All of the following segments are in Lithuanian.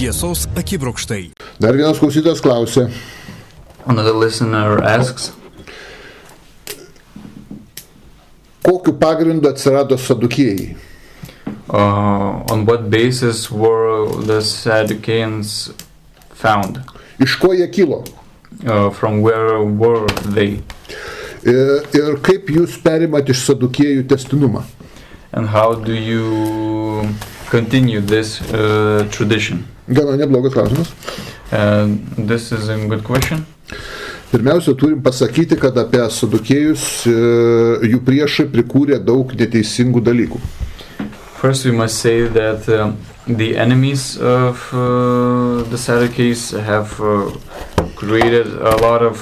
Tiesos akibrokštai. Dar vienas klausytojas klausė. Another listener asks, kokiu pagrindu atsirado Sadukiejai? on what basis were the Sadducees found? Iš ko jie kilo? From where were they? Ir kaip jūs perimat iš Sadukiejų tęstinumą? And how do you continue this tradition? Gana neblogas klausimas. This is a good question. Pirmiausia, turim pasakyti, kad apie Sadukiejus jų priešai prikūrė daug neteisingų dalykų. First, we must say that the enemies of the Sadducees have created a lot of,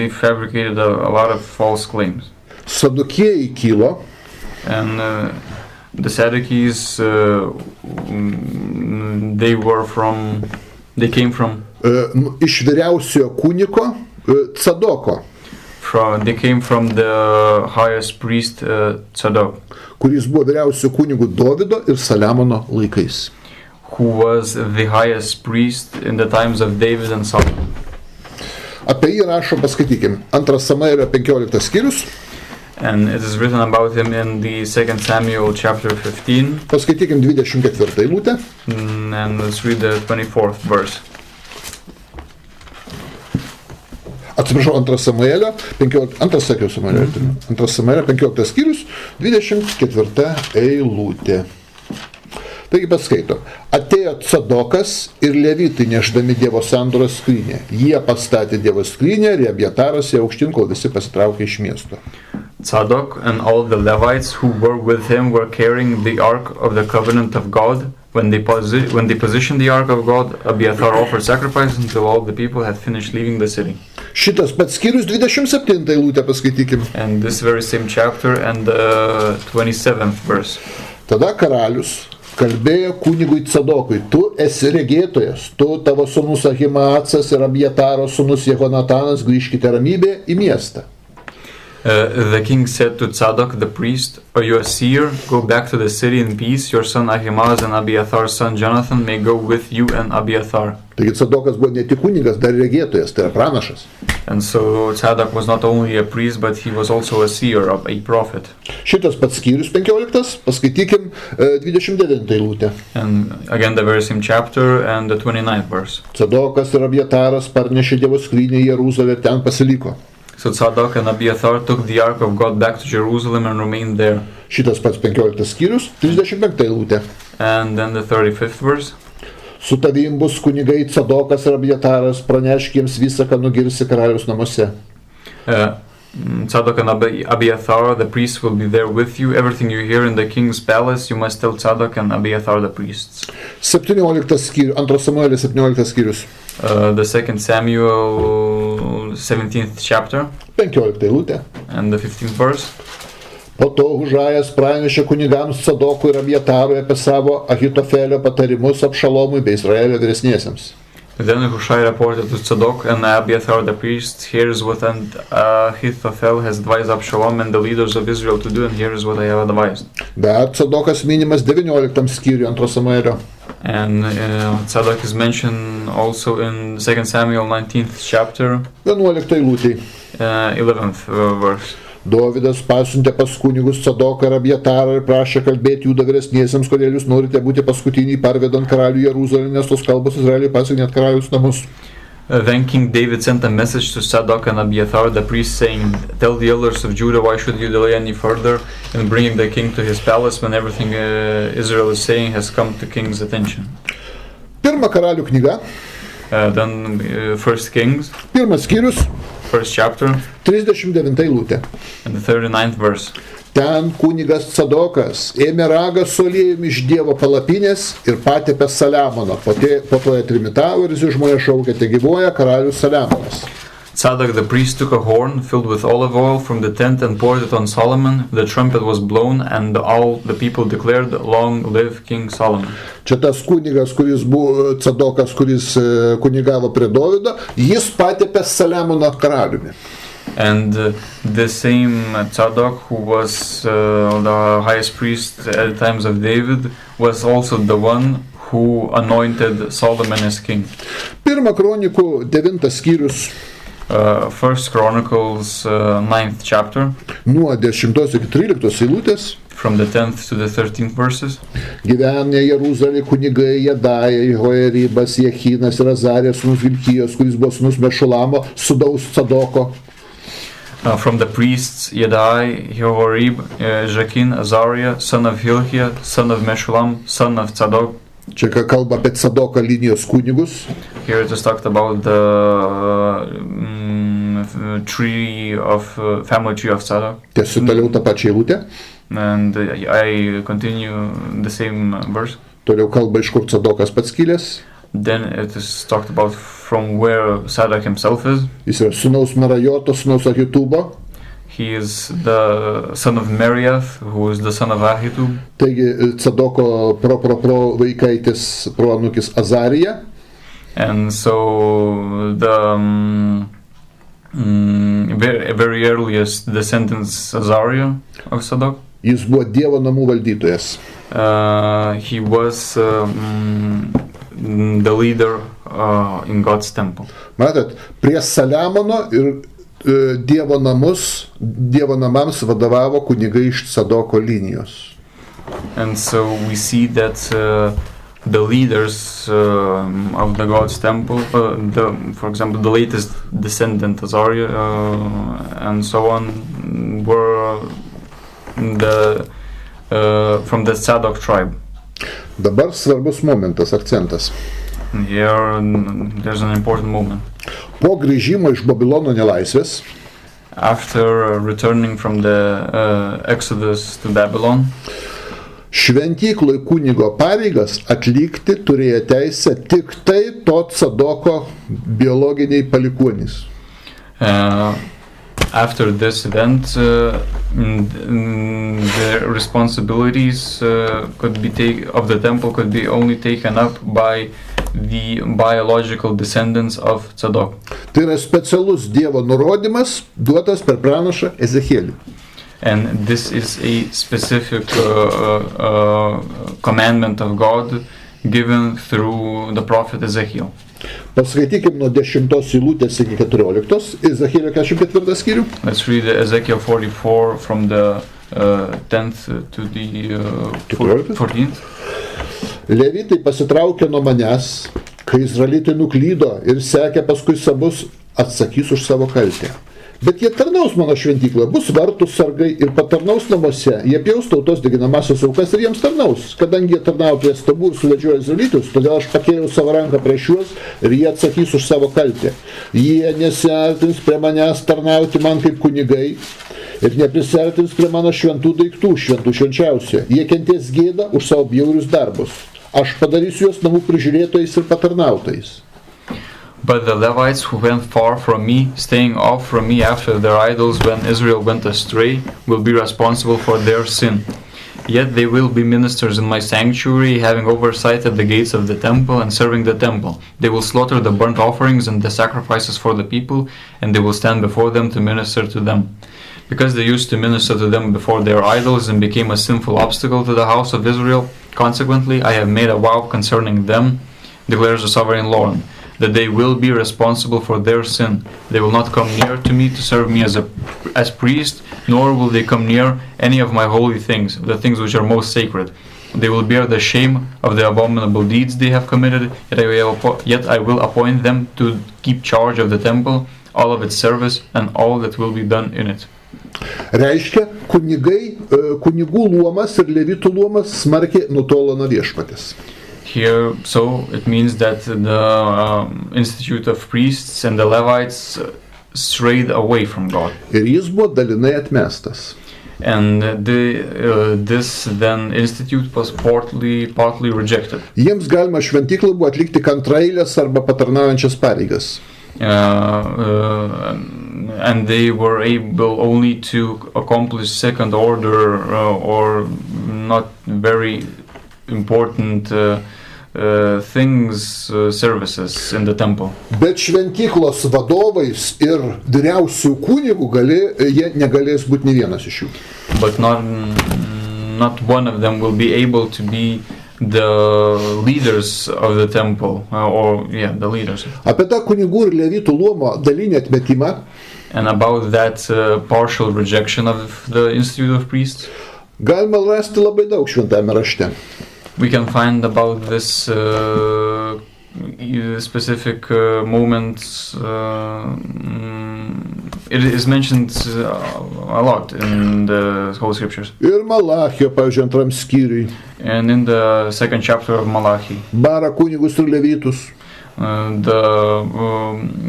they fabricated a lot of false claims. Sadukiejai kilo. And the Sadducees, they came from Iš vyriausiojo kuniko Cadoko. They came from the highest priest Tzadok, kuris buvo vyriausiojo kunigu Dovydo ir Saliamono laikais. who was the highest priest in the times of David and Solomon. Apie jį rašo, paskaitykim, 2 Samuelio 15 skyrius. And it is written about him in the 2 Samuel chapter 15. Paskaitykim 24 eilutę. And let's read the 24th verse. Atsiprašau, 2 Samuelio 15 skyrius, 24 eilutė. Taigi paskaito. Atėjo Cadokas ir levitai nešdami Dievo sandoros skrynią. Jie pastatė Dievo skrynią ir Abjataras ją aukštyn, kol visi pasitraukė iš miesto. Tzadok and all the Levites who were with him were carrying the ark of the covenant of God. When they positioned the ark of God, Abiathar offered sacrifice until all the people had finished leaving the city. Šitas pats skyrius 27 eilutę paskaitykim. And this very same chapter and the 27th verse. Tada karalius kalbėjo kunigui Cadokui, tu esi regėtojas, tu, tavo sūnus Ahimaacas ir Abjataro sūnus Jehonatanas grįžkite ramybėje į miestą. The king said to Tzadok the priest, "Are you a seer? Go back to the city in peace. Your son Ahimaaz and Abiathar's son Jonathan may go with you and Abiathar." Taigi Cadokas buvo ne tik kunigas, dar regėtojas, tai yra pranašas. And so Tzadok was not only a priest, but he was also a seer, a prophet. Šitas pats skyrius 15, paskaitykim 29 eilutę. And again the very same chapter and the 29th verse. Cadokas ir Abjataras parnešė Dievo skrynią į Jeruzalę ir ten pasiliko. So Tzadok and Abiathar took the ark of God back to Jerusalem and remained there. Šitas pats 15 skyrius, 35 eilutė. And then the 35th verse. Su tavim bus kunigai Cadokas ir Abjataras, pranešk jiems visą, ką nugirsi karaliaus namuose. Tzadok and Abiathar, the priests, will be there with you. Everything you hear in the king's palace, you must tell Tzadok and Abiathar, the priests. 17 skyrius, 2 Samuelio 17 skyrius. The 2 Samuel 17th chapter 15 eilutė. and the 15th verse. Po to Hužajas pranešė kunigams Cadokui ir Abjatarui apie savo Ahitofelio patarimus Abšalomui bei Izraelio vyresniesiems. Then Hushai reported to Tzadok and Abiathar the priests, "Here is what Ahithophel has advised Absalom and the leaders of Israel to do, and here is what I have advised." Bet Cadokas minimas 19 skyriui 2 Samuelio. And Tzadok is mentioned also in 2 Samuel 19th chapter, 11 eilutėj. 11th verse. Dovydas pasiuntė pas kunigus Cadoką ir Abjatarą ir prašė kalbėti jų vyresniesiems, kodėl jūs norite būti paskutiniai parvedant karalių Jeruzalę, nes tos kalbos Izraeliui pasiekė net karaliaus namus. Then King David sent a message to Tzadok and Abiathar the priest, saying, "Tell the elders of Judah, why should you delay any further in bringing the king to his palace when everything Israel is saying has come to king's attention?" Pirma karalių knyga, Then 1 Kings, pirmas skyrius, 1st chapter, 39 eilutė. and the 39th verse. Ten kunigas Cadokas ėmė ragą su aliejumi iš Dievo palapinės ir patepė Saliamoną. Po to jie trimitavo ir jis žmonės šaukė, te gyvuoja karalius Saliamonas. Tzadok the priest took a horn filled with olive oil from the tent and poured it on Solomon. The trumpet was blown and all the people declared, "Long live King Solomon." Čia tas kunigas, kuris buvo Cadokas, kuris kunigavo prie Dovydo, jis patepė Saliamoną karaliumi. And the same Tzadok, who was the highest priest at the times of David, was also the one who anointed Solomon as king. Pirmą kronikų 9 skyrius. First Chronicles 9th chapter. Nuo 10 iki 13 eilutės. From the 10th to the 13th verses. Gyvenę Jeruzalėje kunigai Jedaja, Jehoiaribas, Jechinas ir Azarijas sūnus Hilkijos, kuris buvo sūnus Mešulamo, sūnaus Sadoko. From the priests Yedai, Jehoiarib, Jachin, Azariah, son of Hilkiah, son of Meshulam, son of Tzadok. Čia kalba apie Sadoko linijos kunigus. Here it is talked about the family tree of Tzadok. Tęsiu toliau tą pačią eilutę. And I continue the same verse. Toliau kalba, iš kur Sadokas pats kilęs. Then it is talked about from where Sadok himself is. Jis yra sūnaus Merajoto, sūnaus Ahitubo. He is the son of Meriath, who is the son of Ahitub. Taigi Sadoko pro vaikaitis, proanūkis Azarija. And so the very earliest descendants Azariah of Sadok. Jis buvo Dievo namų valdytojas. He was the leader in God's temple. Matot, prie Saliamono ir Dievo namams vadovavo kunigai iš Sadoko linijos. And so we see that the leaders of the God's temple, for example, the latest descendant Azariah and so on, were from the Sadok tribe. Dabar svarbus momentas, akcentas. Here there's an important moment. Po grįžimo iš Babilono nelaisvės, after returning from the Exodus to Babylon, šventykloj kunigo pareigas atlikti turėjo teisę tik tai to Sadoko biologiniai palikuonys. After this event, the responsibilities of the temple could be only taken up by the biological descendants of Tzadok. Tai yra specialus Dievo nurodymas duotas per pranašą Ezechielį. And this is a specific commandment of God given through the prophet Ezekiel. Paskaitykim nuo 10 eilutės iki 14, Ezechielio 44 skyrių. Let's read Ezekiel 44 from the 10th to the 14th. Levitai pasitraukė nuo manęs, kai Izraelitai nuklydo ir sekė paskui savus, atsakys už savo kaltę. Bet jie tarnaus mano šventykloje, bus vartų sargai ir patarnaus namuose, jie pjaus tautos deginamasias aukas ir jiems tarnaus. Kadangi jie tarnavo prie stabų ir suvedžiojo izraelitus, todėl aš pakėliau savo ranką prieš juos ir jie atsakys už savo kaltę. Jie nesiartins prie manęs tarnauti man kaip kunigai ir neprisertins prie mano šventų daiktų, šventų švenčiausia. Jie kentės gėdą už savo bjaurius darbus. Aš padarysiu juos namų prižiūrėtojais ir patarnautojais. But the Levites who went far from me, staying off from me after their idols when Israel went astray, will be responsible for their sin. Yet they will be ministers in my sanctuary, having oversight at the gates of the temple and serving the temple. They will slaughter the burnt offerings and the sacrifices for the people, and they will stand before them to minister to them. Because they used to minister to them before their idols and became a sinful obstacle to the house of Israel, consequently I have made a vow concerning them, declares the sovereign Lord, that they will be responsible for their sin. They will not come near to me to serve me as priest, nor will they come near any of my holy things, the things which are most sacred. They will bear the shame of the abominable deeds they have committed, yet I will appoint them to keep charge of the temple, all of its service, and all that will be done in it. Reiškia, kunigų luomas ir levitų luomas smarkiai nutolo nuo viešpatės. Here, so it means that the institute of priests and the Levites strayed away from God. Ir jis buvo dalinai atmestas. And this then institute was partly rejected. Jiems galima šventyklą buvo atlikti kantraeilės arba patarnaujančias pareigas. And they were able only to accomplish second order or not very important services in the temple. Bet šventyklos vadovais ir vyriausių kunigų jie negalės būti nei vienas iš jų. But not one of them will be able to be the leaders of the temple, the leaders. Apie tą kunigų ir levitų luomo dalinį atmetimą. And about that partial rejection of the institute of priests. Galima rasti labai daug šventame rašte. We can find about this specific moments. It is mentioned a lot in the Holy Scriptures. Ir Malachijo, pavyzdžiui, 2 skyriui. And in the 2nd chapter of Malachi. Bara kunigus ir levitus. The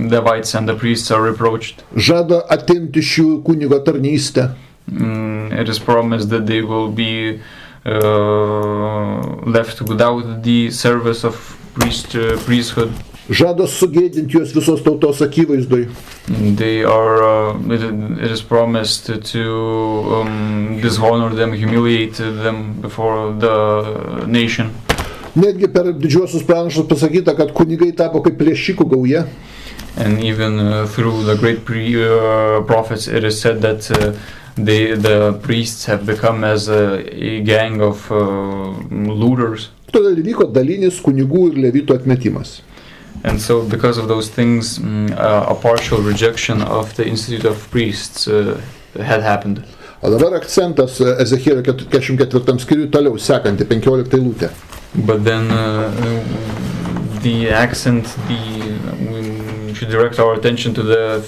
Levites and the priests are reproached. Žada atimti šių kunigo tarnystę. It is promised that they will be left without the service of priesthood. Žada sugėdinti juos visos tautos akivaizdoj. They are. It is promised to dishonor them, humiliate them before the nation. Netgi per didžiuosius pranašus pasakyta, kad kunigai tapo kaip plėšikų gauja. And even through the great prophets, it is said that the priests have become as a gang of looters. Todėl vyko dalinis kunigų ir levitų atmetimas. And so, because of those things, a partial rejection of the institute of priests had happened. O dabar akcentas Ezechielio 44 skyriui toliau sekanti 15 eilutė. But then the accent, we should direct our attention to the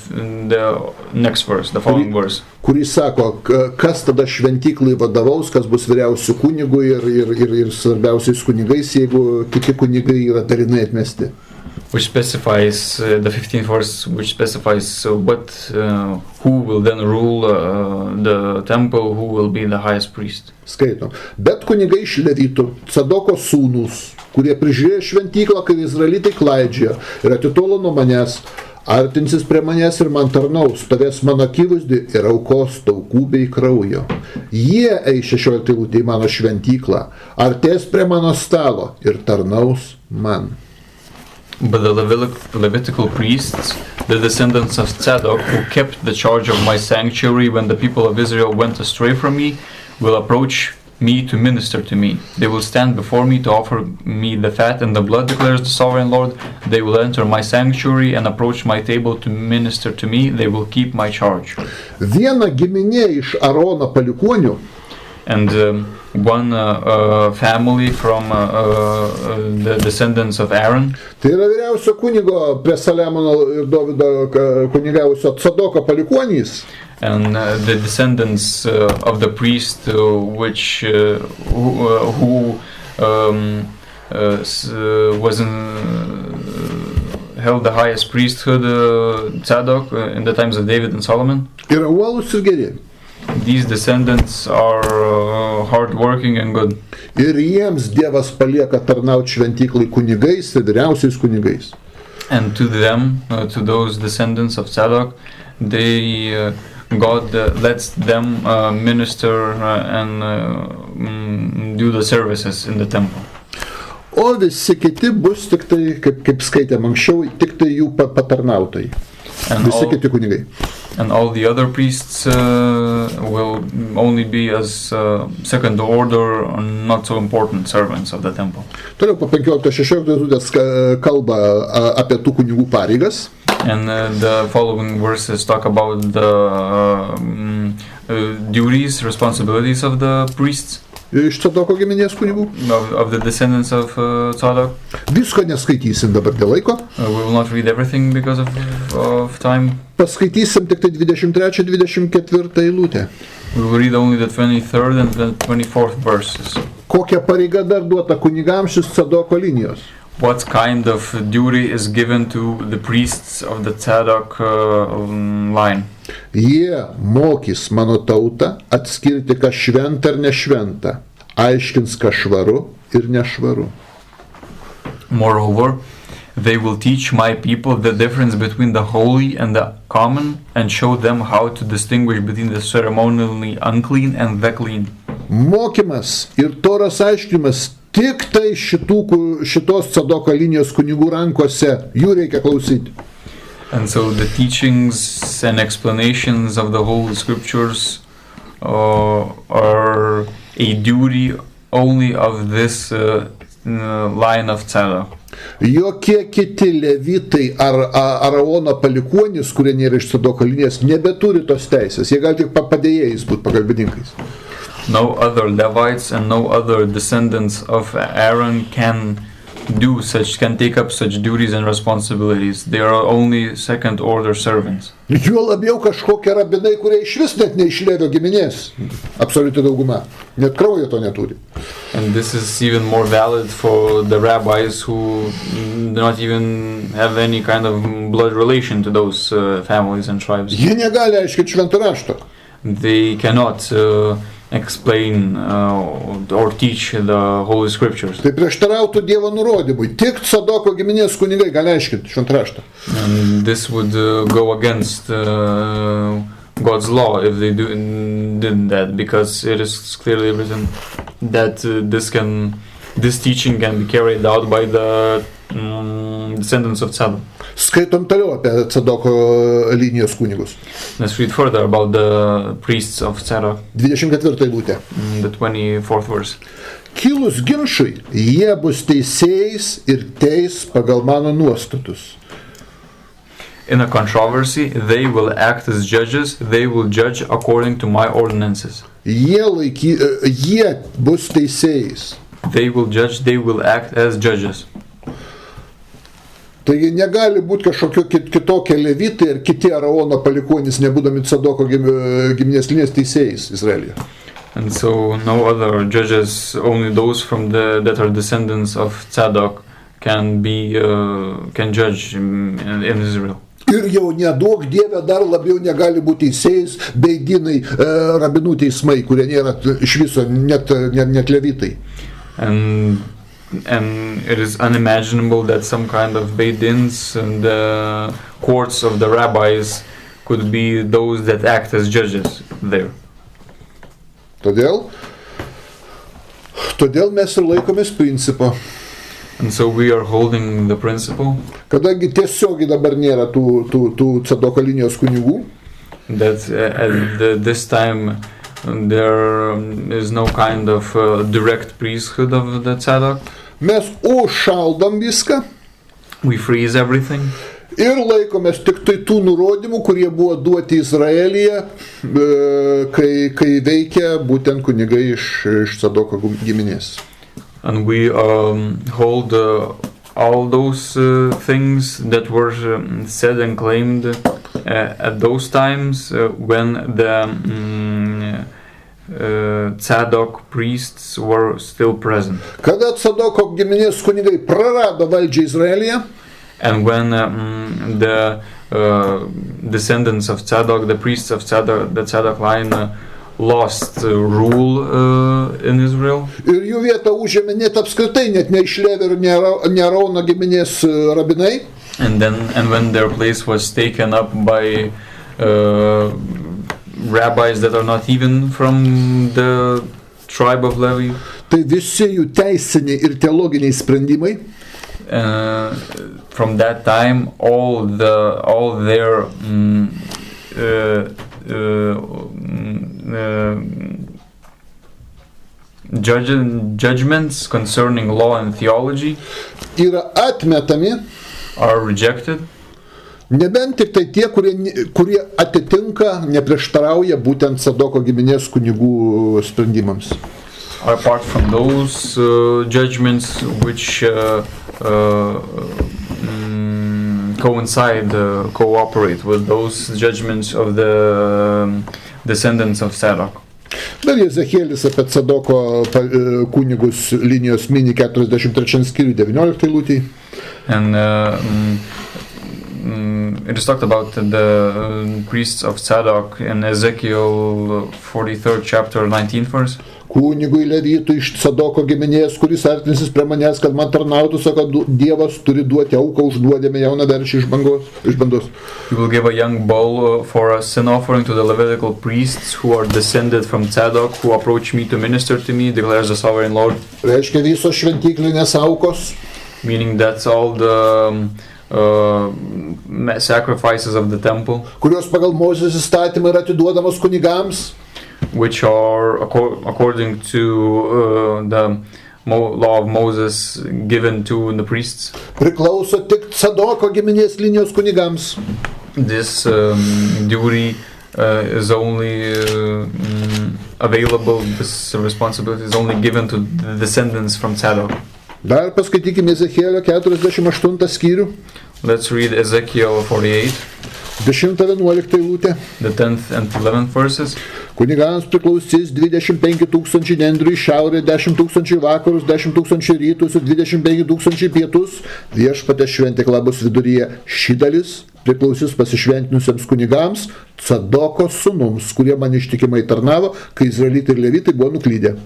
next verse, the following verse. Kuris sako, kas tada šventyklai vadovaus, kas bus vyriausiu kunigu ir svarbiausiais kunigais, jeigu kiti kunigai yra dalinai atmesti. Which specifies, the 15th verse, which specifies who will then rule the temple, who will be the highest priest. Skaitom. Bet kunigai iš levitų, Sadoko sūnūs, kurie prižiūrėjo šventyklą, kai izraelitai klaidžiojo ir atitolo nuo manęs, artinsis prie manęs ir man tarnaus, stovės mano akivaizdį ir aukos taukų bei kraujo. Jie eis 16 eilutė į mano šventyklą, artės prie mano stalo ir tarnaus man. But the Levitical priests, the descendants of Zadok, who kept the charge of my sanctuary when the people of Israel went astray from me, will approach me to minister to me. They will stand before me to offer me the fat and the blood, declares the sovereign Lord. They will enter my sanctuary and approach my table to minister to me. They will keep my charge. Viena giminė iš Arono palikuonių. And one family from the descendants of Aaron. Tai yra vyriausio kunigo prie Saliamono ir Dovydo kunigavusio Sadoko palikuonys. And the descendants of the priest who held the highest priesthood, Zadok, in the times of David and Solomon. Yra uolūs ir geri. These descendants are hard-working and good. Ir jiems Dievas palieka tarnauti šventyklai kunigais ir vyriausiais kunigais. And to them, to those descendants of Zadok, God lets them minister and do the services in the temple. O visi kiti bus tik tai, kaip skaitėm anksčiau, tik tai jų patarnautojai. Visi kiti kunigai. And all the other priests will only be as second order, not so important servants of the temple. Toliau po 15-16 kalba apie tų kunigų pareigas. And the following verses talk about the duties, responsibilities of the priests. Iš Sadoko giminės kunigų. Of the descendants of Zadok. Visko neskaitysim dabar dėl laiko. We will not read everything because of time. Paskaitysim tik tai 23-24 eilutę. We will read only the 23rd and the 24th verses. Kokia pareiga dar duota kunigams iš Sadoko linijos? What kind of duty is given to the priests of the Zadok line? Jie mokys mano tautą atskirti, kas šventa ir nešventa, aiškins, kas švaru ir nešvaru. Moreover, they will teach my people the difference between the holy and the common and show them how to distinguish between the ceremonially unclean and the clean. Mokymas ir Toros aiškinimas tik tai šitos Sadoko linijos kunigų rankose, jų reikia klausyti. And so the teachings and explanations of the Holy Scriptures are a duty only of this line of Tzadok. Jokie kiti levitai ar Aarono palikuonys, kurie nėra iš Sadoko linijos, nebeturi tos teisės. Jie gali tik padėjėjais būti pagalbininkais. No other Levites and no other descendants of Aaron can take up such duties and responsibilities. They are only second order servants. Juo labiau kažkokie rabinai, kurie iš vis net ne iš Levio giminės. Absoliuti dauguma. Net kraujo to neturi. And this is even more valid for the rabbis who do not even have any kind of blood relation to those families and tribes. Jie negali aiškinti švento rašto. They cannot explain or teach the Holy Scriptures. Tai prieštarautų Dievo nurodymui. Tik Sadoko giminės kunigai gali aiškinti šventą raštą. And this would go against God's law if they did that, because it is clearly written that this teaching can be carried out by the descendants of Tzadok. Skaitom toliau apie Sadoko linijos kunigus. Let's read further about the priests of Tzadok. 24 eilutė. The 24th verse. Kilus ginčui, jie bus teisėjais ir teis pagal mano nuostatus. In a controversy, they will act as judges, they will judge according to my ordinances. Jie bus teisėjais. They will judge, they will act as judges. Taigi negali būti kažkokio kitokie levitai ir kiti Aarono palikuonys, nebūdami Sadoko giminės linijos teisėjais Izraelyje. And so no other judges, only those from that are descendants of Tzadok can judge in Israel. Ir jau neduok Dieve dar labiau negali būti teisėjais beidinai rabinų teismai, kurie nėra iš viso net levitai. And it is unimaginable that some kind of beidins and the courts of the rabbis could be those that act as judges there. Todėl mes ir laikomės principo. And so we are holding the principle. Kadangi tiesiogiai dabar nėra tų Sadoko linijos kunigų. That at this time there is no kind of direct priesthood of the Tzadok. Mes užšaldom viską. We freeze everything. Ir laikomės tik tai tų nurodymų, kurie buvo duoti Izraelyje, kai veikia būtent kunigai iš Sadoko giminės. And we hold all those things that were said and claimed at those times when the Tzadok priests were still present. Kada Sadoko giminės kunigai prarado valdžią Izraelyje, and when the descendants of Tzadok, the priests of Tzadok, the Tzadok line lost rule in Israel. Ir jų vietą užėmė net apskritai, net ne iš Levio ir ne Aarono giminės rabinai. And when their place was taken up by rabbis that are not even from the tribe of Levi. Tai visi jų teisiniai ir teologiniai sprendimai. From that time, all their judgments concerning law and theology yra atmetami, are rejected. Nebent tik tai tie, kurie atitinka, neprieštarauja būtent Sadoko giminės kunigų sprendimams. Apart from those judgments which cooperate with those judgments of the descendants of Sadok. Dar Ezekielis apie Sadoko kunigus linijos mini 43 skyriui 19 eilutėj. And it is talked about the priests of Sadok in Ezekiel 43rd chapter 19th verse. Kunigui Levitui iš Sadoko giminės, kuris artinsis prie manęs, kad man tarnautų, sako, Dievas turi duoti auką už nuodėmę jauną veršį iš bandos. He will give a young bull for a sin offering to the Levitical priests who are descended from Tzadok, who approach me to minister to me, declares the sovereign Lord. Reiškia visos šventyklinės aukos. Meaning that's all the sacrifices of the temple. Kurios pagal Mozės įstatymą yra atiduodamos kunigams. which are according to the law of Moses given to the priests. Priklauso tik Sadoko giminės linijos kunigams. This duty is only available, this responsibility is only given to the descendants from Sadok. Dar paskaitykime Ezechielio 48 skyrių. Let's read Ezekiel 48, 10-11 eilutė. the 10th and 11th verses. Kunigams priklausys 25 000 nendrių į šiaurę, 10 000 į vakarus, 10 000 rytus ir 25 000 į pietus. Viešpaties šventykla bus viduryje. Ši dalis priklausys pasišventinusiems kunigams, Sadoko sūnums, kurie man ištikimai tarnavo, kai izraelitai ir levitai buvo nuklydę.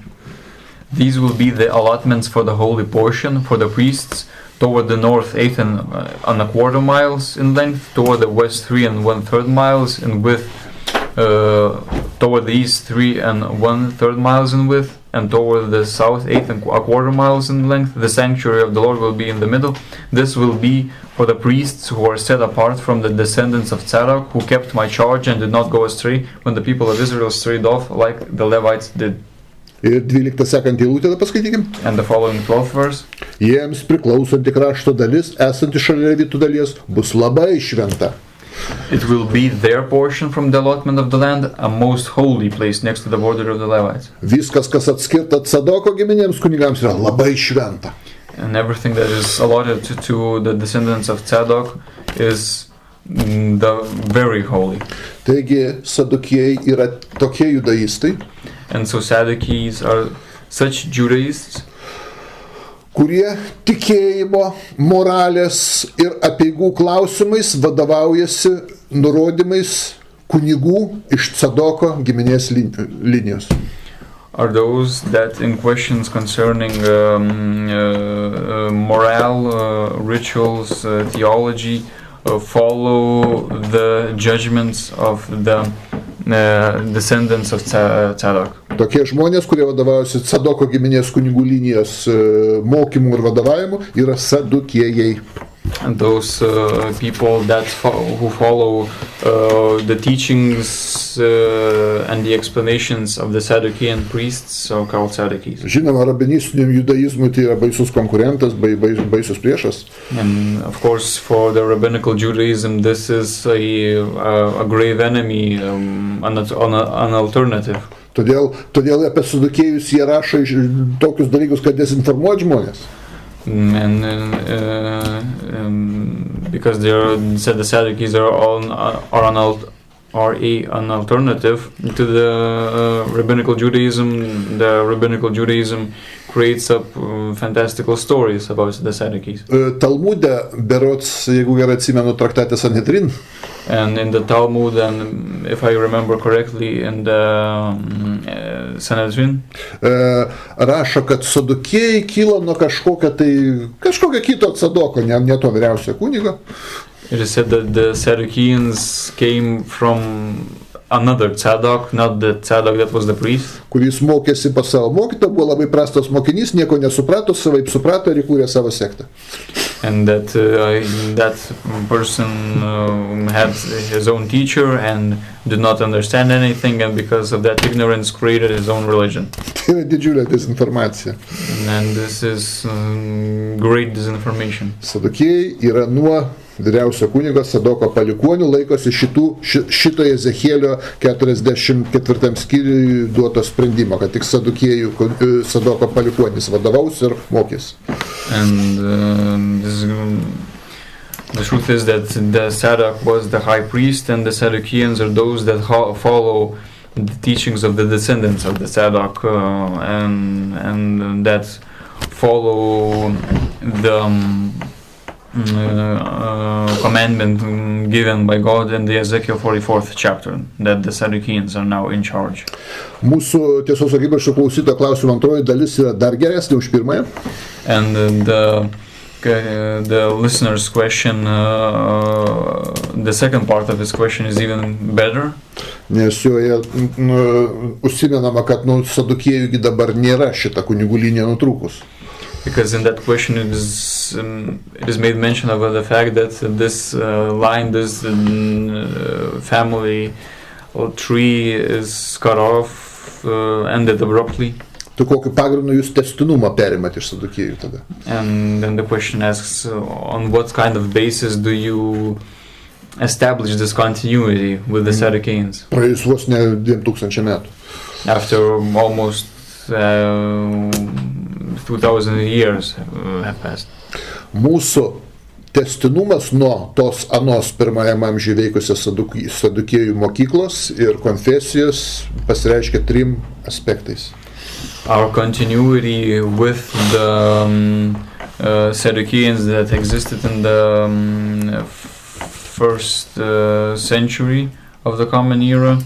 These will be the allotments for the holy portion, for the priests, toward the north 8 1/4 miles in length, toward the west 3 1/3 miles in width, toward the east 3 1/3 miles in width, and toward the south 8 1/4 miles in length. The sanctuary of the Lord will be in the middle. This will be for the priests who are set apart from the descendants of Zadok, who kept my charge and did not go astray when the people of Israel strayed off like the Levites did. Ir 12 sekantį eilutę paskaitykim. And the following 12th verse. Jiems priklausanti krašto dalis, esanti šalia levitų dalies, bus labai šventa. It will be their portion from the allotment of the land, a most holy place next to the border of the Levites. Viskas, kas atskirta Sadoko giminėms kunigams, yra labai šventa. And everything that is allotted to the descendants of Zadok is the very holy. Taigi Sadukieji yra tokie judaistai, And so Sadducees are such Judaists kurie tikėjimo, moralės ir apeigų klausimais vadovaujasi nurodymais kunigų iš Sadoko giminės linijos. are those that in questions concerning morale, rituals, theology, follow the judgments of the descendants of Zadok. Tokie žmonės, kurie vadovaujasi Sadoko giminės kunigų linijos mokymų ir vadovavimu, yra Sadukiejai. And those people that who follow the teachings and the explanations of the Saducean priests are called Sadducees. Žinoma, rabinistiniam judaizmui tai yra baisus konkurentas, baisus priešas. And of course, for the rabbinical Judaism, this is a grave enemy, an alternative. Todėl apie Sadukiejus jie rašo tokius dalykus, kad dezinformuot žmonės. And because the Sadducees are an alternative to the rabbinical Judaism. The rabbinical Judaism creates up fantastical stories about the Sadducees. Talmude, berods, jeigu gerai atsimenu, traktate Sanhedrin. And in the Talmud, and if I remember correctly, in the Sanhedrin, rašo, kad Sadukėjai kilo nuo kažkokio kito Sadoko, ne to vyriausio kunigo. It is said that the Sadduceans came from another Zadok, not the Zadok that was the priest. Kuris mokėsi pas savo mokytą, buvo labai prastas mokinys, nieko nesuprato, savaip suprato ir įkūrė savo sektą. And that person had his own teacher and did not understand anything, and because of that ignorance created his own religion. Tai yra didžiulė dezinformacija. And this is great disinformation. Sadukėjai yra nuo vyriausio kunigo Sadoko palikuonių, laikosi šito Ezechielio 44 skyriui duoto sprendimo, kad tik Sadukėjų Sadoko palikuonys vadovaus ir mokys. And the truth is that the Sadok was the high priest, and the Sadduceans are those that follow the teachings of the descendants of the Sadok, and that follow the commandment given by God in the Ezekiel 44th chapter, that the Sadduceans are now in charge. Mūsų tiesos akibraiščio klausytojo klausimo antroji dalis yra dar geresnė už pirmąją. And the listener's question, the second part of his question is even better. Nes joje užsimenama, kad Sadukėjų dabar nėra šita kunigų linija nutrūkus. Because in that question it is made mention of the fact that this line, this family tree is cut off ended abruptly. Tai kokiu pagrindu jūs testinumą perimat iš Sadukiejų tada? And then the question asks, on what kind of basis do you establish this continuity with the Saducees? Praėjus vos ne 2000 metų. After almost 2000 years have passed. Mūsų testinumas nuo tos anos pirmajame amžiuje veikusios Sadukiejų mokyklos ir konfesijos pasireiškia 3 aspektais. Our continuity with the Sadducees that existed in the first century of the Common Era,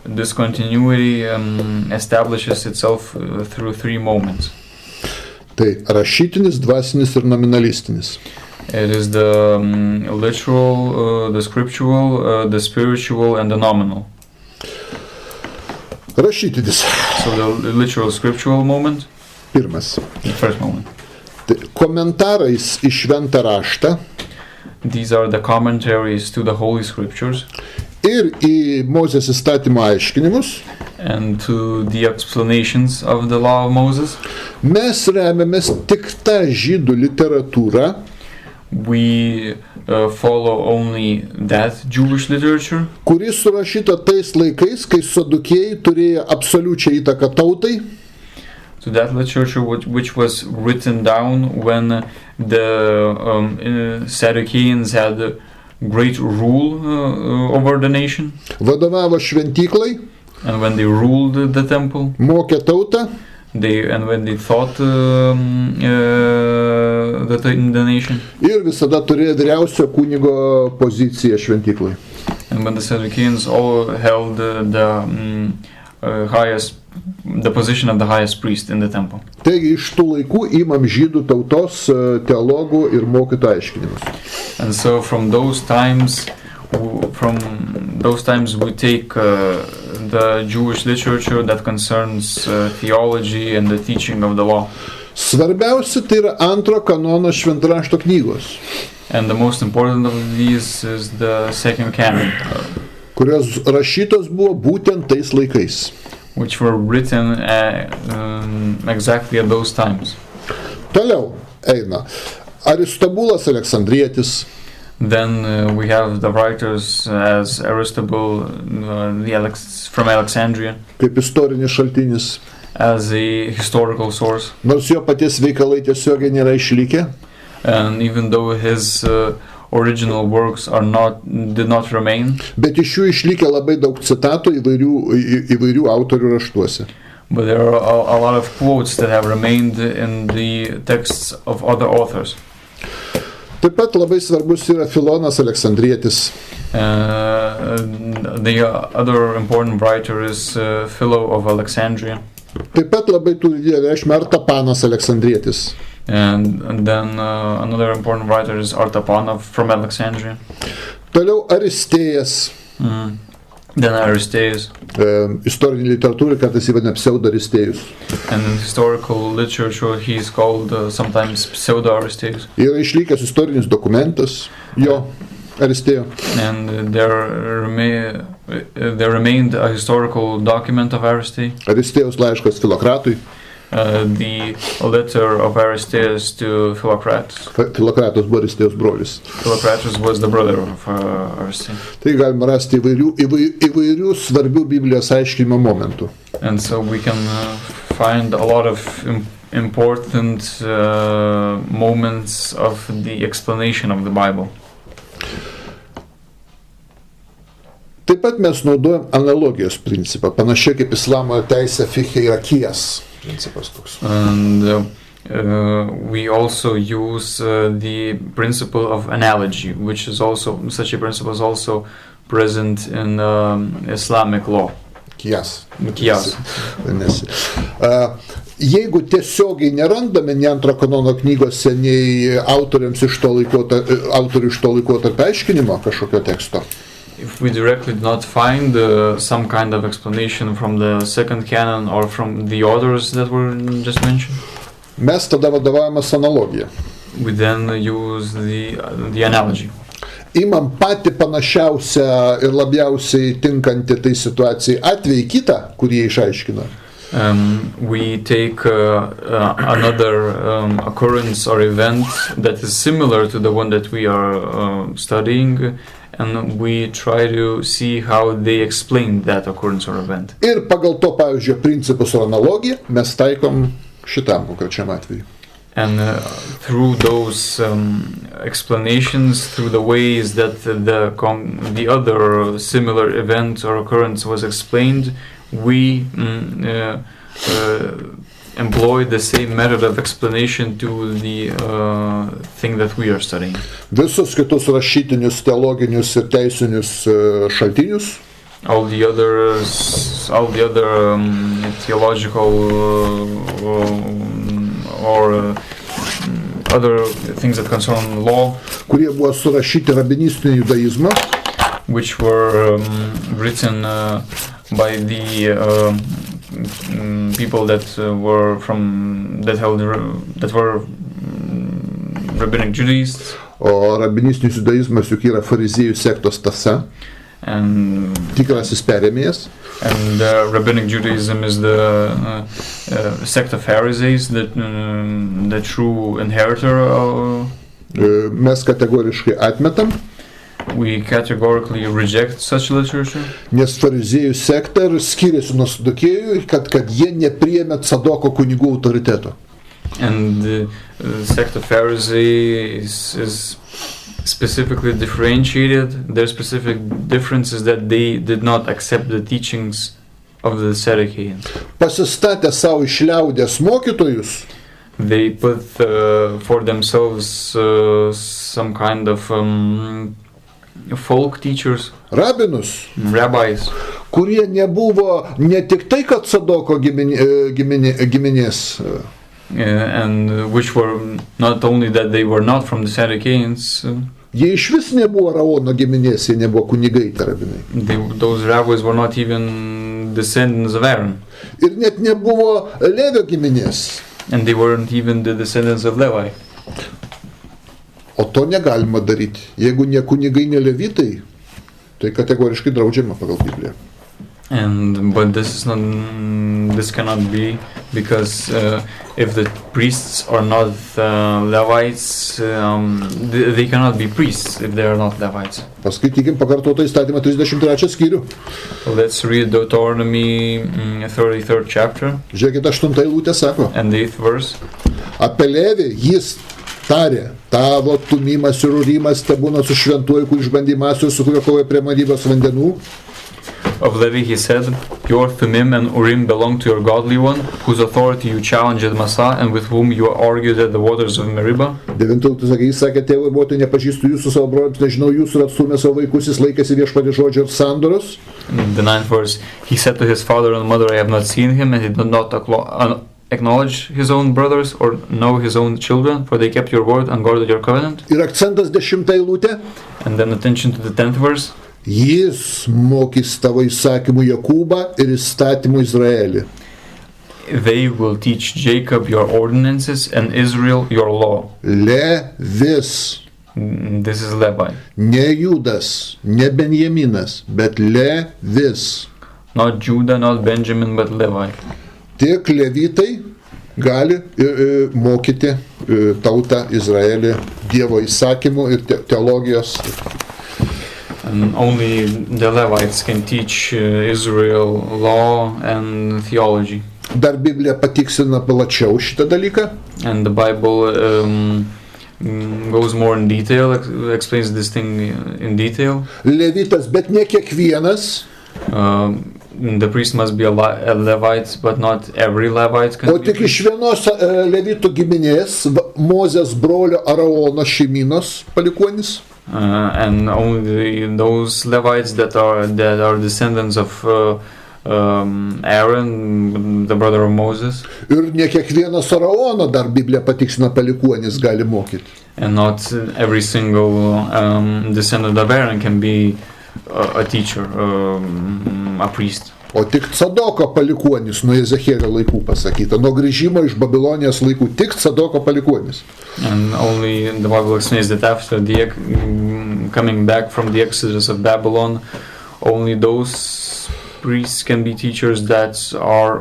this continuity establishes itself through 3 moments. Tai rašytinis, dvasinis ir nominalistinis. It is the literal, the scriptural, the spiritual, and the nominal. Rašytinis. So the literal scriptural moment. Pirmas. The first moment. Tai komentarais į šventą raštą. These are the commentaries to the Holy Scriptures. Ir į Mozės įstatymo aiškinimus. And to the explanations of the law of Moses. Mes remiamės tik tą žydų literatūrą. We follow only that Jewish literature. Kuri surašyta tais laikais, kai Sadukiejai turėjo absoliučią įtaką tautai. To that literature which was written down when the Sadducees had great rule over the nation. Vadovavo šventyklai. And when they ruled the temple. Mokė tautą. And when they taught the nation. Ir visada turėjo vyriausio kunigo poziciją šventyklai. And when the Sadducees all held the position of the highest priest in the temple. Taigi iš tų laikų imam žydų tautos teologų ir mokytojų aiškinimus. And so from those times we take the Jewish literature that concerns theology and the teaching of the law. Svarbiausia tai yra antro kanono šventrašto knygos. And the most important of these is the second canon. Kurios rašytos buvo būtent tais laikais. Which were written exactly at those times. Toliau eina Aristobulas Aleksandrietis. Then we have the writers as Aristobule from Alexandria. Kaip istorinis šaltinis. As a historical source. Nors jo paties veikalai tiesiogiai nėra išlikę. And even though his original works did not remain. Bet iš jų išlikę labai daug citatų įvairių autorių raštuose. But there are a lot of quotes that have remained in the texts of other authors. Taip pat labai svarbus yra Filonas Aleksandrietis. The other important writer is Philo of Alexandria. Taip pat labai turi didelę reikšmę Artapanas Aleksandrietis. And then another important writer is Artapanov from Alexandria. Toliau Aristėjas. Then Aristeas. Istorinė literatūra kartais įvadina pseudo-Aristėjus. And in historical literature he is called sometimes pseudo-Aristeas. Yra išlikęs istorinis dokumentas jo Aristėjo. And there remained a historical document of Aristeas. Aristėjos laiškas Filokratui. The letter of Aristeas to Philocrates. Filokratas buvo Aristėjos brolis. Philocrates was the brother of Aristeas. Tai galima rasti įvairių svarbių Biblijos aiškinimo momentų. And so we can find a lot of important moments of the explanation of the Bible. Taip pat mes naudojam analogijos principą, panašiai kaip islamo teisė fiqh ir akijas. And we also use the principle of analogy, which is also, such a principle is also present in Islamic law. Kijas. Jeigu tiesiogiai nerandame nei antro kanono knygose, nei autorių iš to laikotarpio aiškinimo kažkokio teksto. If we directly do not find some kind of explanation from the second canon or from the authors that were just mentioned, mes tada vadovaujamės analogija. We then use the analogy. Imam patį panašiausią ir labiausiai tinkantį tai situacijai atvejį kitą, kurį jie išaiškino. We take another occurrence or event that is similar to the one that we are studying, and we try to see how they explain that occurrence or event. Ir pagal to pavyzdžio principus ar analogiją mes taikom šitam konkrečiam atveju. And through those explanations, through the ways that the other similar event or occurrence was explained, we employ the same method of explanation to the thing that we are studying. Visus kitus rašytinius, teologinius ir teisinius šaltinius, all the other theological or other things that concern law, kurie buvo surašyti rabinistinio judaizmo, which were written by the people that were rabbinic Judaists. O rabinistinis judaizmas juk yra fariziejų sektos tąsa, tikrasis perėmėjas. And rabbinic Judaism is the sect of Pharisees, the true inheritor of. Mes kategoriškai atmetam. We categorically reject such literature. Nes fariziejų sekta skiriasi nuo Sadukiejų, kad jie nepriėmė Sadoko kunigų autoriteto. And the sect of Pharisees is specifically differentiated. Their specific difference is that they did not accept the teachings of the Saducees. Pasistatė savo iš liaudės mokytojus. They put for themselves some kind of folk teachers, rabbis, kurie nebuvo ne tik tai, kad Sadoko giminės, and which were not only that they were not from the Sadducees. Jie išvis nebuvo Araono giminės, jie nebuvo kunigai rabinai. Those rabbis were not even descendants of Aaron. Ir net nebuvo Levio giminės. And they weren't even the descendants of Levi. O to negalima daryti. Jeigu ne kunigai, ne levitai, tai kategoriškai draudžiama pagal Bibliją. But this cannot be, because if the priests are not Levites, they cannot be priests if they are not Levites. Paskaitykim pakartotą įstatymą 33 skyrių. Let's read Deuteronomy 33rd chapter. Žiūrėkite, 8 eilutė sako. And the 8th verse. Apie Levį jis tarė, tavo tumimas ir urimas tebūna su šventuoju, kur išbandymasiu, su kurio kovoja prie Marybos vandenų. Of Levi he said, your Thummim and Urim belong to your godly one, whose authority you challenged at Massah, and with whom you argued at the waters of Meribah. 9 sakė, jis sakė, tėvai motinai, nepažįstu jūsų savo brolius, nežinau jūsų ir atstumė savo vaikus, jis laikėsi viešpaties žodžio ir sandoros. The 9th verse, he said to his father and mother, I have not seen him, and he did not acknowledge his own brothers or know his own children, for they kept your word and guarded your covenant. Ir akcentas 10 eilutė. And then attention to the 10th verse. Jis mokys tavo įsakymų Jakūbą ir įstatymų Izraelį. They will teach Jacob your ordinances and Israel your law. Levis. This is Levi. Ne Judas, ne Benjaminas, bet Levis. Not Judah, not Benjamin, but Levi. Tik levitai gali mokyti tautą Izraelį Dievo įsakymų ir teologijos. And only the Levites can teach Israel law and theology. Dar Biblija patiksina plačiau šitą dalyką. And the Bible goes more in detail, explains this thing in detail. Levitas, bet ne kiekvienas. The priest must be a Levite, but not every Levite can. O tik iš vienos Levitų giminės, Mozės brolio Araono šeimynos palikuonis. And only those Levites that are descendants of Aaron, the brother of Moses. Ir ne kiekvienas Araono dar Biblija patiksina palikuonis gali mokyti. And not every single descendant of Aaron can be a teacher, a priest. O tik Sadoko palikuonis nuo Ezechielio laikų pasakyta, nuo grįžimo iš Babilonijos laikų, tik Sadoko palikuonis. And only the Bible explains that after the coming back from the exodus of Babylon, only those priests can be teachers that are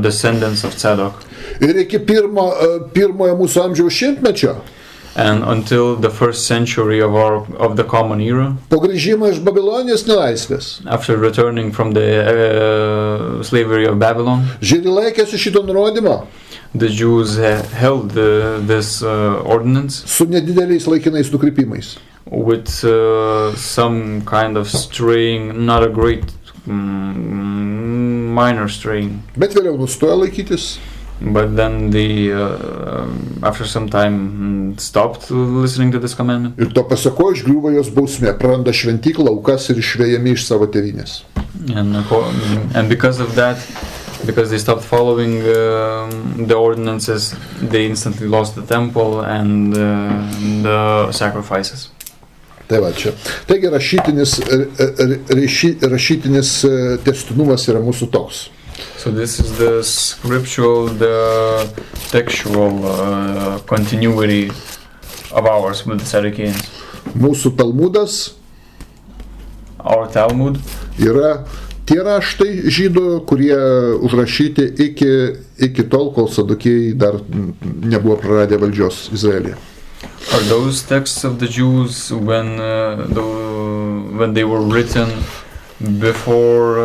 descendants of Tzadok. Ir iki pirmojo mūsų amžiaus šimtmečio, and until the first century of the common era, po grįžimo iš Babilonijos nelaisvės, after returning from the slavery of Babylon, Žydai laikėsi šito nurodymo, the Jews held this ordinance su nedideliais laikinais nukrypimais. With some kind of straying, not a great minor straying. Bet vėliau nustojo laikytis. But then they, after some time, stopped listening to this commandment. Ir to pasako išgriūva jos bausmė, praranda šventyklą, aukas ir išvejami iš savo tėvynės. And because of that, because they stopped following the ordinances, they instantly lost the temple and the sacrifices. Tai va čia. Taigi rašytinis tęstinumas yra mūsų toks. So this is the scriptural, the textual continuity of ours with the Sadducees. Mūsų Talmudas, our Talmud, yra tie raštai žydų, kurie užrašyti iki tol, kol Sadukiejai dar nebuvo praradę valdžios Izraelyje. Are those texts of the Jews when they were written before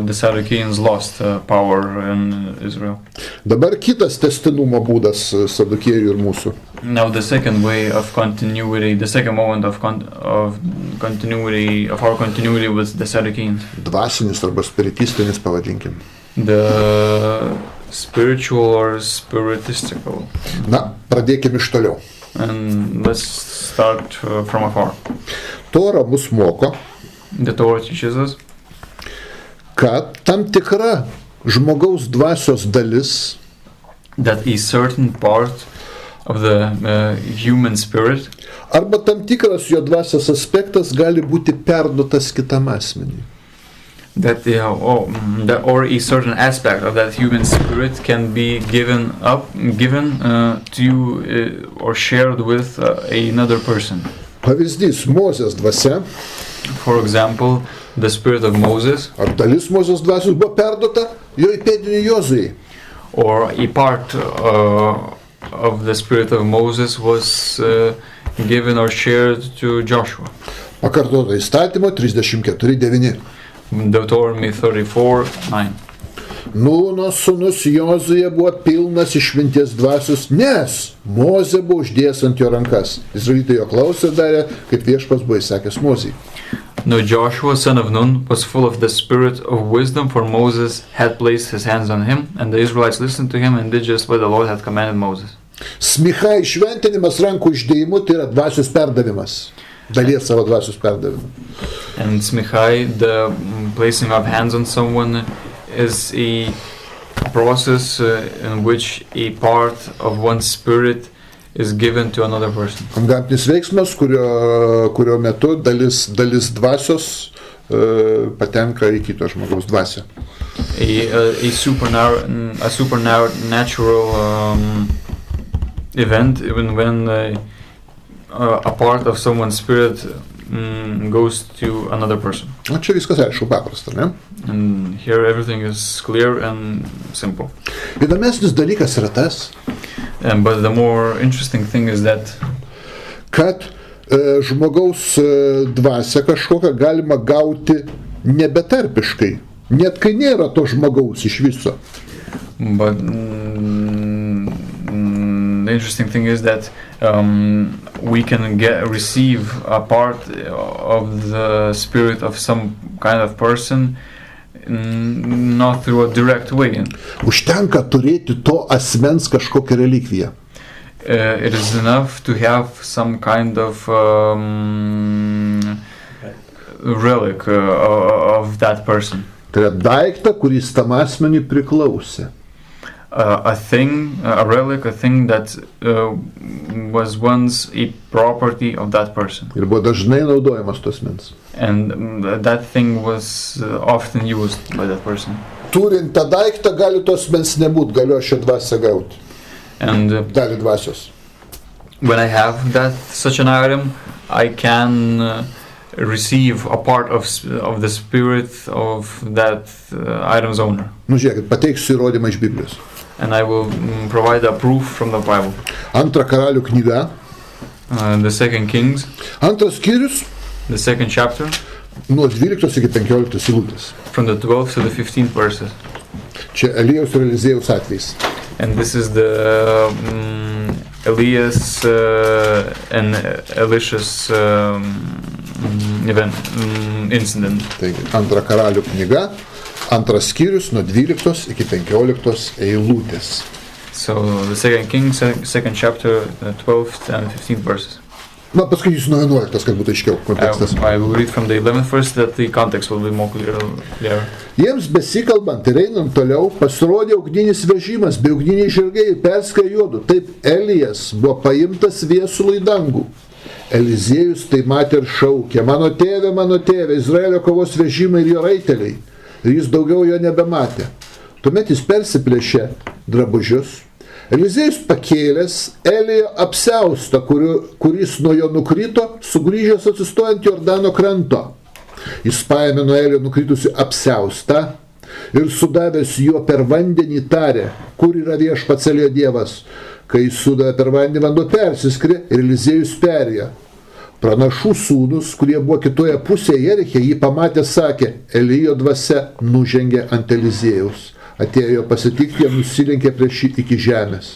the Sadducees lost power in Israel? Dabar kitas tęstinumo būdas Sadukiejų ir mūsų. Now the second way of continuity, the second moment of continuity of our continuity with the Sadducees. Dvasinis arba spiritistinis pavadinkim. The spiritual or spiritistical. Na, pradėkime iš toliau. And let's start from afar. Tora mus moko, the Torah teaches us, kad tam tikra žmogaus dvasios dalis, that a certain part of the human spirit, arba tam tikras jo dvasios aspektas gali būti perduotas kitam asmeniui. That or a certain aspect of that human spirit can be given to you or shared with another person. Pavyzdys, Mozės dvasia, for example, the spirit of Moses, ar dalis Mozės dvasios buvo perduota jo įpėdiniui Jozujai, or a part of the spirit of Moses was given or shared to Joshua. Pakartota Įstatymo 34:9. Deuteronomy 34:9. Nūno sūnus Jozuė buvo pilnas išminties dvasios, nes Mozė buvo uždėjęs ant jo rankas. Izraelitai jo klausė ir darė, kaip Viešpats buvo įsakęs Mozei. Now Joshua, son of Nun, was full of the spirit of wisdom, for Moses had placed his hands on him, and the Israelites listened to him and did just what the Lord had commanded Moses. Smichai šventinimas rankų išdėjimu, tai yra dvasios perdavimas. Dalies savo dvasios perdavimu. And smichai, the placing of hands on someone, is a process in which a part of one's spirit is given to another person. Gamtinis veiksmas, kurio metu dalis dvasios patenka į kito žmogaus dvasią. A supernatural event, even when a part of someone's spirit goes to another person. Na, čia viskas aišku, paprasta, ne? And here everything is clear and simple. Įdomesnis dalykas yra tas, but the more interesting thing is that kad žmogaus dvasią kažkokią galima gauti nebetarpiškai, net kai nėra to žmogaus iš viso. But the interesting thing is that we can receive a part of the spirit of some kind of person not through a direct way. Užtenka turėti to asmens kažkokią relikviją. It is enough to have some kind of relic of that person. Tai yra daiktą, kuris tam asmeniui priklausė. a thing, a relic, a thing that was once a property of that person. Ir buvo dažnai naudojamas tos mens. And that thing was often used by that person. Turint tą daiktą, gali tos mens nebūt, galiu aš šią dvasę gauti. And Dalį dvasios. when I have such an item, I can receive a part of the spirit of that item's owner. Nu žiūrėkit, pateiksiu įrodymą iš Biblijos. And I will provide a proof from the Bible. Antra karalių knyga. The second Kings. Antras skyrius. The second chapter. Nuo 12 iki 15 eilutės. From the 12th to the 15th verses. Čia Elijaus ir Eliziejaus atvejis. And this is the Elias and Elisha's event, incident. Taigi, antra karalių knyga, antras skyrius nuo 12 iki 15 eilutės. So the second Kings, second chapter, 12th and 15th verses. Na, paskaitysiu nuo 11, kad būtų aiškiau kontekstas. I will read from the 11th verse that the context will be more clear. Jiems besikalbant ir einant toliau, pasirodė ugninis vežimas, bei ugniniai žirgai perskriejo juodu. Taip Elijas buvo paimtas viesulų į dangų. Eliziejus tai matė ir šaukė: mano tėve, Izraelio kovos vežimai ir jo raiteliai. Ir jis daugiau jo nebematė. Tuomet jis persiplėšė drabužius. Eliziejus pakėlęs Elijo apsiaustą, kuris nuo jo nukrito, sugrįžęs atsistojant Jordano kranto. Jis paėmė nuo Elijo nukritusi apsiaustą ir sudavęs juo per vandenį tarė: kur yra viešpats Elijo Dievas? Kai jis sudavė per vandenį, vanduo persiskri ir Eliziejus perėjo. Pranašų sūnus, kurie buvo kitoje pusėje Jeriche, jį pamatė, sakė: Elijo dvasia nužengė ant Eliziejaus. Atėjo pasitikti, jie nusilenkė prieš jį iki žemės.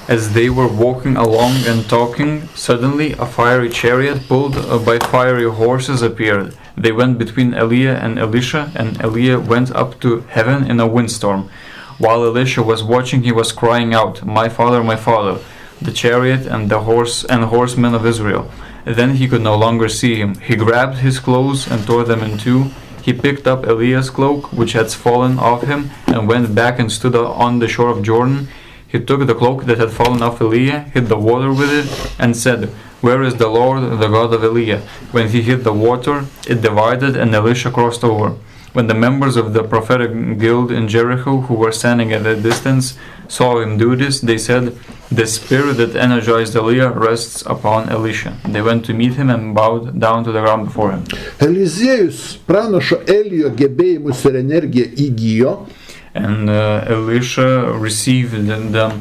As they were walking along and talking, suddenly a fiery chariot pulled by fiery horses appeared. They went between Eliah and Elisha, and Eliah went up to heaven in a windstorm. While Elisha was watching, he was crying out, my father, the chariot and the horsemen of Israel." Then he could no longer see him. He grabbed his clothes and tore them in two. He picked up Eliah's cloak, which had fallen off him, and went back and stood on the shore of Jordan. He took the cloak that had fallen off Eliah, hit the water with it, and said, "Where is the Lord, the God of Eliah?" When he hit the water, it divided, and Elisha crossed over. When the members of the prophetic guild in Jericho, who were standing at a distance, saw him do this, they said, "The spirit that energized Eliah rests upon Elisha." They went to meet him and bowed down to the ground before him. Eliziejus pranašo Elijo gebėjimus ir energiją įgijo. And Elisha received the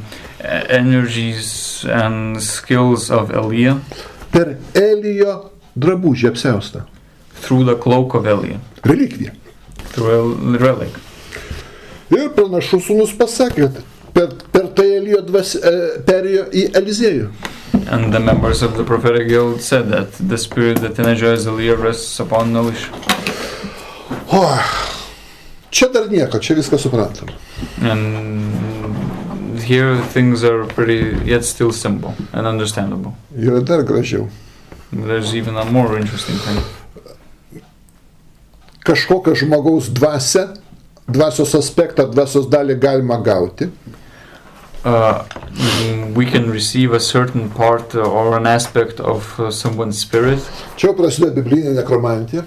energies and skills of Eliah Per Elijo drabužį apsiaustą. through the cloak of Eliah, Relikvija. through a relic. Ir pranašų sūnus pasakė, kad per tai Elijo perėjo į Eliziejų. And the members of the prophetic guild said that the spirit that energized Eliah rests upon Elisha. Čia dar nieko, čia viskas suprantama. And here things are yet still simple and understandable. Yra dar gražiau. There's even a more interesting thing. Kažkokią žmogaus dvasią, dvasios aspektą, dvasios dalį galima gauti. We can receive a certain part or an aspect of someone's spirit. Čia prasideda biblinė nekromantija.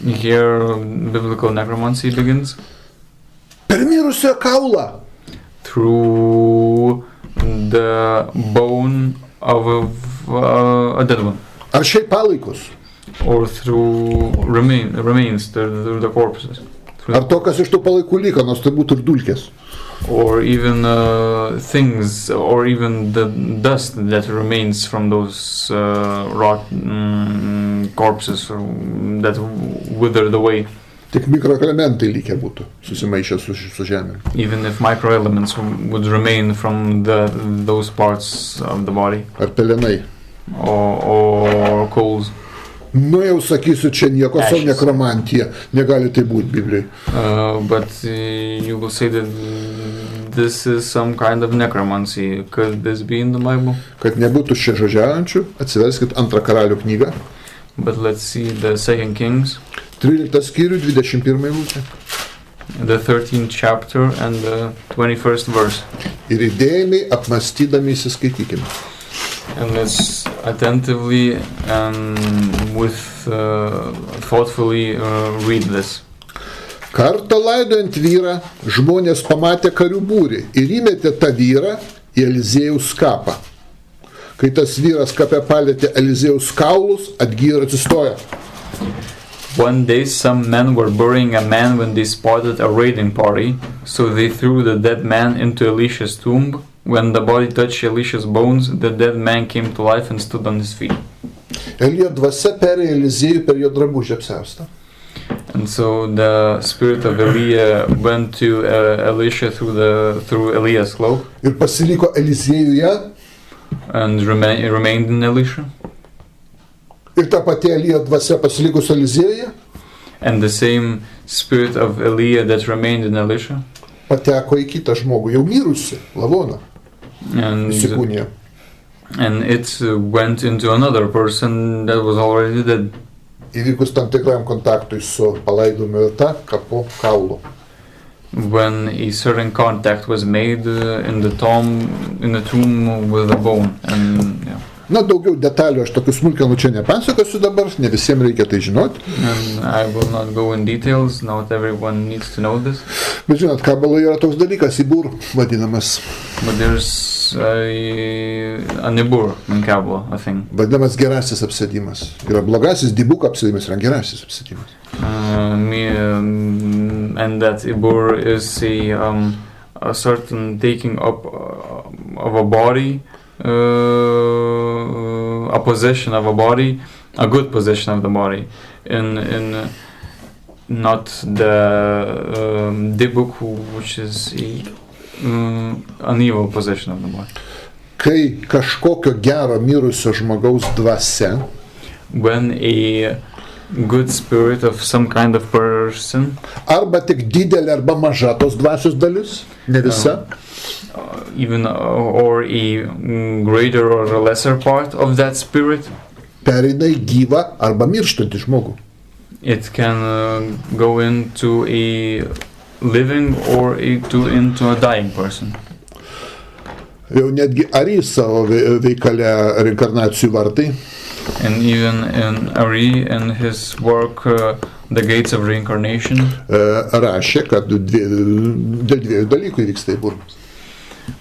Here biblical necromancy begins. Per mirusio kaulą. Through the bone of a dead one. Ar šiaip palaikus. Or through remains, through the corpses. Ar to, kas iš tų palaikų liko, nors tai būtų ir dulkės. Or even things, or even the dust that remains from those rot corpses that withered away. Tik mikroelementai likę būtų, susimaišę su žemė. Even if microelements would remain from those parts of the body. Ar pelenai. Or coals. Nu jau sakysiu, čia nieko savo nekromantija, negali tai būti Biblijai. But you will say that this is some kind of necromancy. Could this be in the Bible? Kad nebūtų čia žodžiaujančių, atsiverskit antrą karalių knygą. But let's see the second Kings. 13 skyrių, 21 eilutė. the 13th chapter and the 21st verse. Ir įdėmiai apmąstydami įsiskaitykime. And let's attentively and thoughtfully read this. Kartą laidojant vyrą, žmonės pamatė karių būrį ir įmetė tą vyrą į Eliziejaus kapą. Kai tas vyras kape palėtė Eliziejaus kaulus, atgijo ir atsistojo. One day some men were burying a man when they spotted a raiding party, so they threw the dead man into Elisha's tomb. When the body touched Elisha's bones, the dead man came to life and stood on his feet. Elijo dvasia perėjo Eliziejų per jo drabužį apsiaustą. And so the spirit of Elijah went to Elisha through Eliah's cloak. Ir pasiliko Eliziejuje. And remained in Elisha. Ir ta pati Elijo dvasia pasilikus Eliziejuje. And the same spirit of Eliah that remained in Elisha. Pateko į kitą žmogų, jau mirusi, lavoną. And it went into another person that was already dead. Įvykus tam tikram kontaktui su palaidojimo vieta, kapu, kaulu. When a certain contact was made in the tomb with a bone. And, yeah. Na, daugiau detalių aš tokių smulkenų čia nepasakosiu dabar, ne visiems reikia tai žinoti. And I will not go in details, not everyone needs to know this. Bet žinot, kabaloje yra toks dalykas, ibur vadinamas. But there's a nibur in Kabbalah, I think. Vadinamas gerasis apsėdimas. Yra blogasis dibuk apsėdimas, yra gerasis apsėdimas. And that ibur is a certain taking up of a body, a possession of a body, a good possession of the body, in not the dibuk, which is an evil possession of the body. Kai kažkokio gero mirusio žmogaus dvasia, when a good spirit of some kind of person, arba tik didelė arba maža tos dvasios dalis, ne visa, even or a greater or a lesser part of that spirit, pereina į gyvą arba mirštantį žmogų. It can go into a living or into a dying person. Jau netgi Ari savo veikale reinkarnacijų vartai. And even in Ari and his work, The Gates of Reincarnation, rašė, kad dėl dviejų dalykų įvyksta ibur.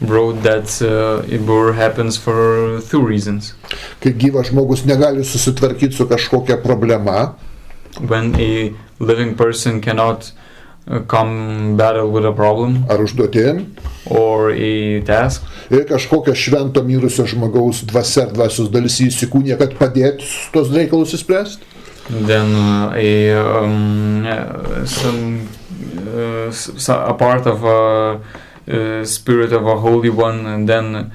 Wrote that ibur happens for two reasons. Kai gyvas žmogus negali susitvarkyti su kažkokia problema, when a living person cannot come battle with a problem ar užduotėm, or a task, ir kažkokia švento mirusio žmogaus dvasia ar dvasios dalis įsikūnija, kad padėtų tos reikalus įspręsti. Then a part of a spirit of a holy one and then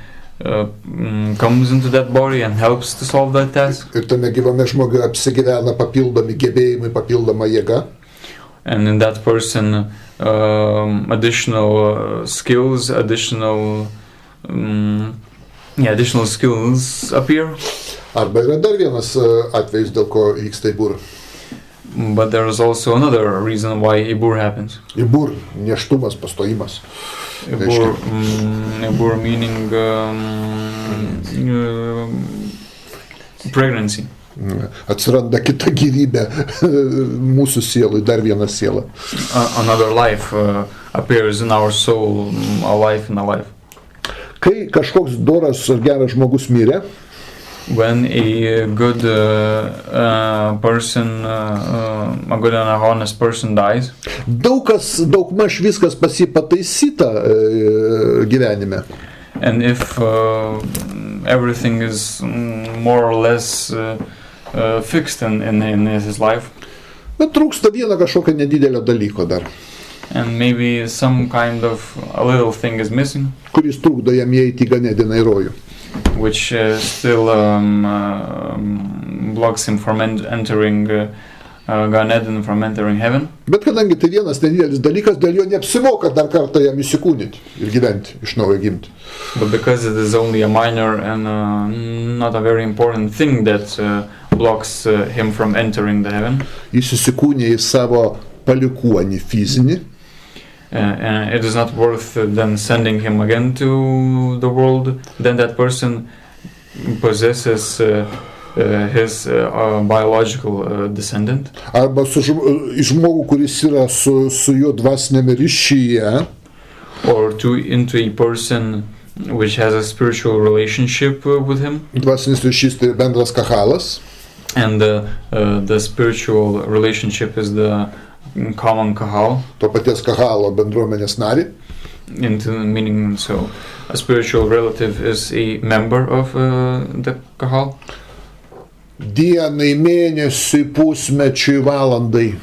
comes into that body and helps to solve that task. Ir tame gyvame žmoguje apsigyvena papildomi gebėjimai, papildoma jėga. And in that person additional skills, additional skills appear. Arba yra dar vienas atvejis, dėl ko vyksta ibur. But there is also another reason why ibur happens. Ibur, nėštumas, pastojimas. Ibur meaning pregnancy. Atsiranda kita gyvybė mūsų sielui, dar viena siela. Another life appears in our soul, a life in a life. Kai kažkoks doras ar geras žmogus mirė, when a good person, a good and a honest person dies, daugmaž viskas pas jį pataisyta gyvenime. And if everything is more or less fixed in his life, bet trūksta vieno kažkokio nedidelio dalyko dar. And maybe some kind of a little thing is missing, kuris trukdo jam įeiti į Ganediną į rojų. Which still blocks him from entering Gan Eden, from entering heaven. Bet kadangi tai vienas nedidelis dalykas, dėl jo neapsimoka dar kartą jam įsikūnyti ir gyventi, iš naujo gimti. But because it is only a minor and not a very important thing that blocks him from entering the heaven, jis įsikūnė į savo palikuonį fizinį. and it is not worth then sending him again to the world, then that person possesses his biological descendant. Arba žmogų, kuris yra su juo dvasinėme ryšyje. Or into a person which has a spiritual relationship with him. Dvasinis ryšys tai bendras kahalas. And the spiritual relationship is the common kahal. To paties kahalo bendruomenės narį. Into meaning, so a spiritual relative is a member of the kahal. Dienai, mėnesiui, pusmečiui, valandai.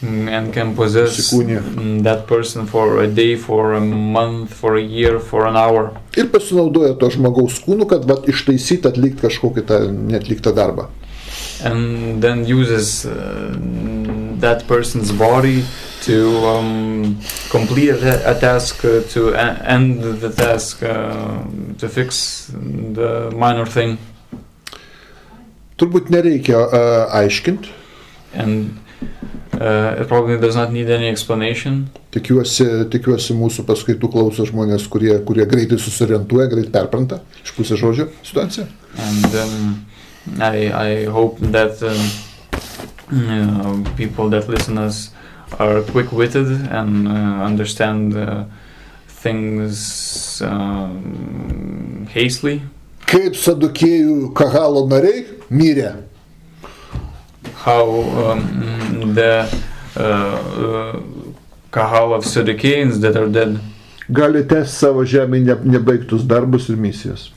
And can possess that person for a day, for a month, for a year, for an hour. Ir pasinaudoja to žmogaus kūnu, kad ištaisyti, atlikti kažkokį tą neatliktą darbą. And then uses that person's body to complete a task, to end the task, to fix the minor thing. Turbūt nereikia aiškinti. And it probably does not need any explanation. Tikiuosi mūsų paskaitų klauso žmonės, kurie greitai susiorientuoja, greit perpranta iš pusės žodžio situaciją. And I hope that people that listen us are quick-witted and understand things hastily. Kaip Sadukiejų kahalo nariai mirė. How the kahal of Saducees that are dead gali tęsti savo žemėje nebaigtus darbus ir misijas.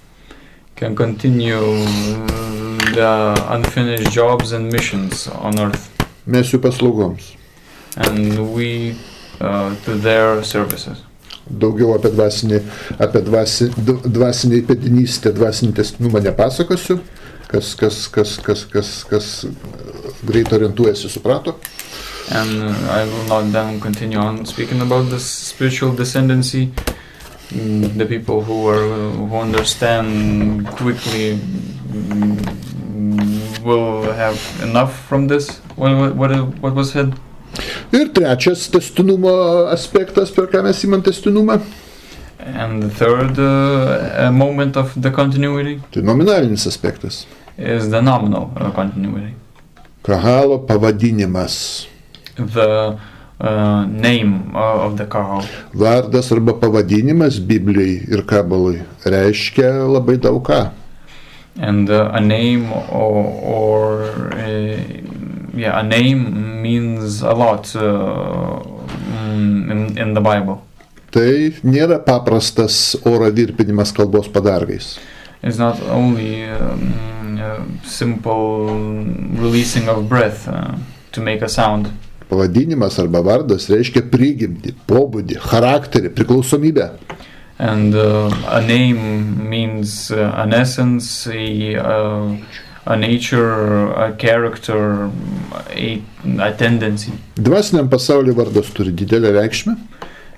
Can continue the unfinished jobs and missions on earth. Mes jų paslaugoms. And we to their services. Daugiau apie dvasinį įpėdinystę, dvasinį tęstinumą nepasakosiu. Kas greit orientuojasi, suprato. And I will not then continue on speaking about this spiritual descendancy. The people who understand quickly will have enough from this. What was said? Ir trečias tęstinumo aspektas, per ką mes imam tęstinumą. And the third moment of the continuity. Tai nominalinis aspektas. Is the nominal continuity. Kahalo pavadinimas. The name of the kahal. Vardas arba pavadinimas Biblijai ir kabalai reiškia labai daug ką. And a name a name means a lot in the Bible. Tai nėra paprastas oro virpinimas kalbos padargais. It's not only simple releasing of breath to make a sound. Pavadinimas arba vardas reiškia prigimtį, pobūdį, charakterį, priklausomybę. And a name means an essence, a nature, a character, a tendency. Dvasiniam pasaulyje vardas turi didelę reikšmę.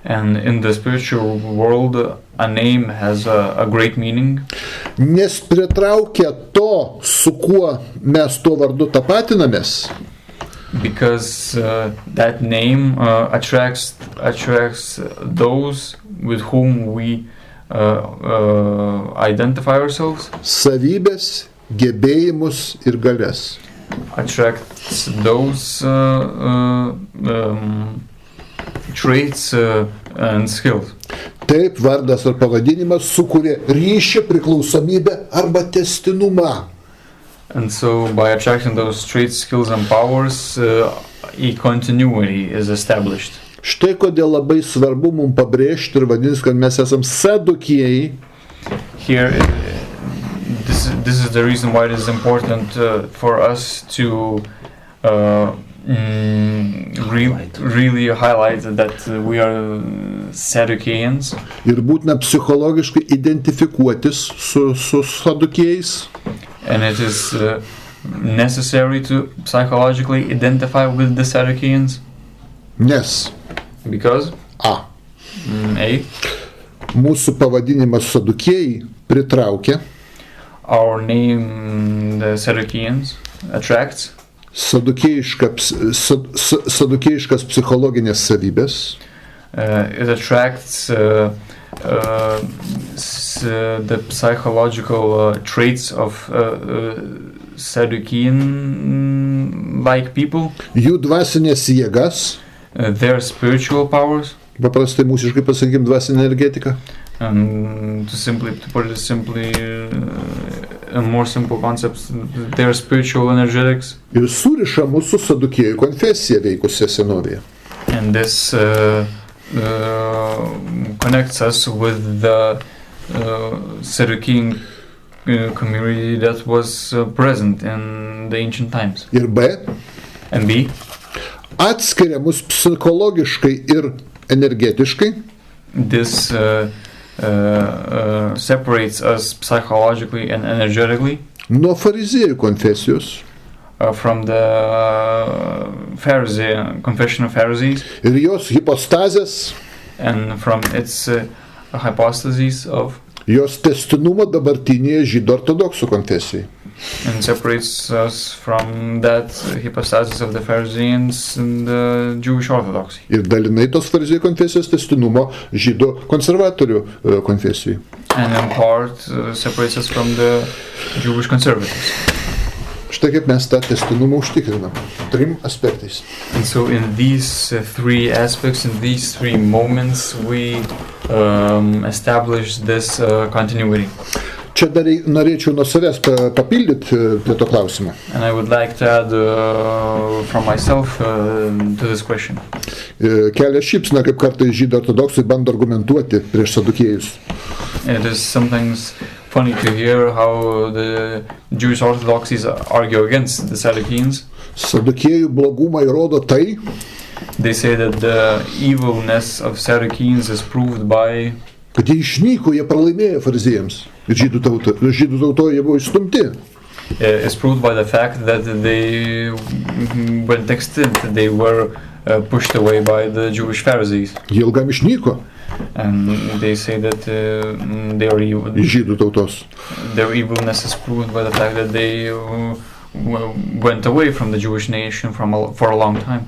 And in the spiritual world, a name has a great meaning. Nes pritraukia to, su kuo mes tuo vardu tapatinamės. Because that name attracts those with whom we identify ourselves. Savybės, gebėjimus ir galias. Attracts those traits and skills. Taip, vardas ar pavadinimas sukuria ryšį, priklausomybę arba tęstinumą. And so by attracting those traits, skills and powers, a continuity is established. Štai kodėl labai svarbu mums pabrėžti ir vadintis, kad mes esam Sadukiejai. Here, this is the reason why it is important for us to really highlight that we are Saduceans. Ir būtina psichologiškai identifikuotis su Sadukiejais. And it is necessary to psychologically identify with the Sadducees. Nes. Because mūsų pavadinimas Sadukiejai pritraukia. Our name, the Sadducees, attracts. Sadukėjiškas psichologinės savybės. it attracts the psychological traits of Saducean-like people. Jų dvasinės jėgas, Their spiritual powers. paprastai mūsiškai pasakykim dvasinė energetika. And to put it simply, in more simple concepts, their spiritual energetics. Ir suriša mūsų Sadukiejų konfesiją veikusią senovėje. And this connects us with the Sadducean community that was present in the ancient times. Ir B, And B, atskiria mus psichologiškai ir energetiškai this separates us psychologically and energetically nuo fariziejų konfesijos from the confession of Pharisees ir jos hipostazės, and from its hypostases of, jos tęstinumo dabartinėje žydų ortodoksų konfesijai. and separates us from that hypostasis of the Pharisees and the Jewish Orthodoxy. Ir dalinai tos fariziejų konfesijos tęstinumo žydų konservatorių konfesijai. And in part separates us from the Jewish conservatives. Štai kaip mes tą tęstinumą užtikrinam. 3 aspektais. And so in these 3 aspects, in these 3 moments, we establish this continuity. Čia dar norėčiau nuo savęs papildyti prie to klausimo. And I would like to add from myself to this question. Kelia šypsna, kaip kartais žydų ortodoksai bando argumentuoti prieš sadukiejus. It is sometimes funny to hear how the Jewish Orthodoxies argue against the Sadducees. Sadukiejų blogumą įrodo tai, They say that the evilness of Sadducees is proved by kad jie išnyko, jie pralaimėjo fariziejams. Ir žydų tautoje jie buvo išstumti. is proved by the fact that they went extinct. They were pushed away by the Jewish Pharisees. Jie ilgam išnyko And they say that they are evil. iš žydų tautos. Their evilness is proved by the fact that they went away from the Jewish nation for a long time.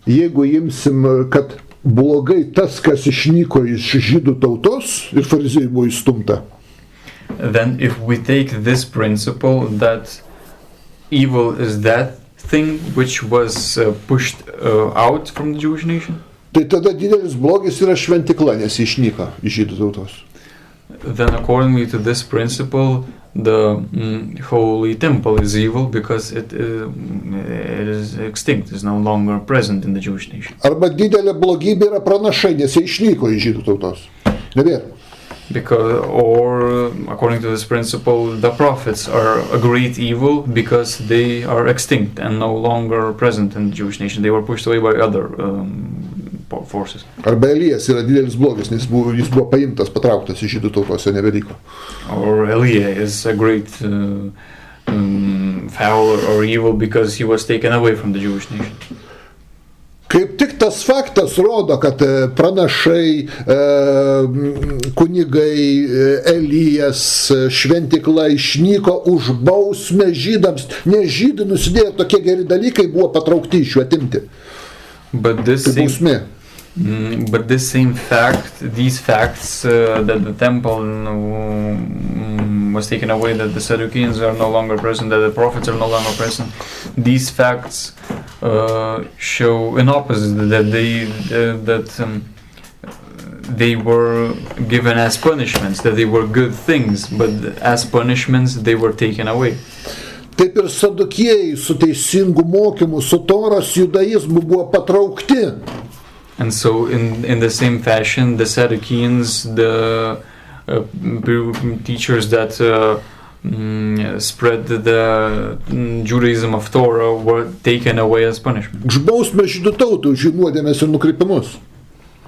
Jeigu imsim, kad blogai tas, kas išnyko iš žydų tautos ir fariziejai buvo įstumta, Then if we take this principle that evil is that thing which was pushed out from the Jewish nation, tai tada didelis blogis yra šventikla, nes išnyko iš žydų tautos. then accordingly to this principle, the holy temple is evil because it is extinct, is no longer present in the Jewish nation. Arba didelė blogybė yra pranašai, nes jie išnyko iš žydų tautos. Nebėra. Because, or according to this principle, the prophets are a great evil because they are extinct and no longer present in the Jewish nation. They were pushed away by other forces. Arba Elijas yra didelis blogis, nes jis buvo paimtas, patrauktas iš žydų tautos, jo nebeliko. Or Eliah is a great foul or evil because he was taken away from the Jewish nation. Kaip tik tas faktas rodo, kad pranašai, kunigai, Elijas, šventikla išnyko už bausmę žydams, nes žydai nusidėjo tokie geri dalykai, buvo patraukti iš jų atimti. But this same fact, these facts that the temple was taken away, that the Sadducees are no longer present, that the prophets are no longer present, these facts show an opposite, that they were given as punishments, that they were good things, but as punishments they were taken away. Taip ir sadukiejai su teisingu mokymu, su Toros judaizmu buvo patraukti. And so in the same fashion, the Sadducees, the teachers that spread the Judaism of Torah, were taken away as punishment. Už bausmę žydų tautų, už jų nuodėmes ir nukrypimus.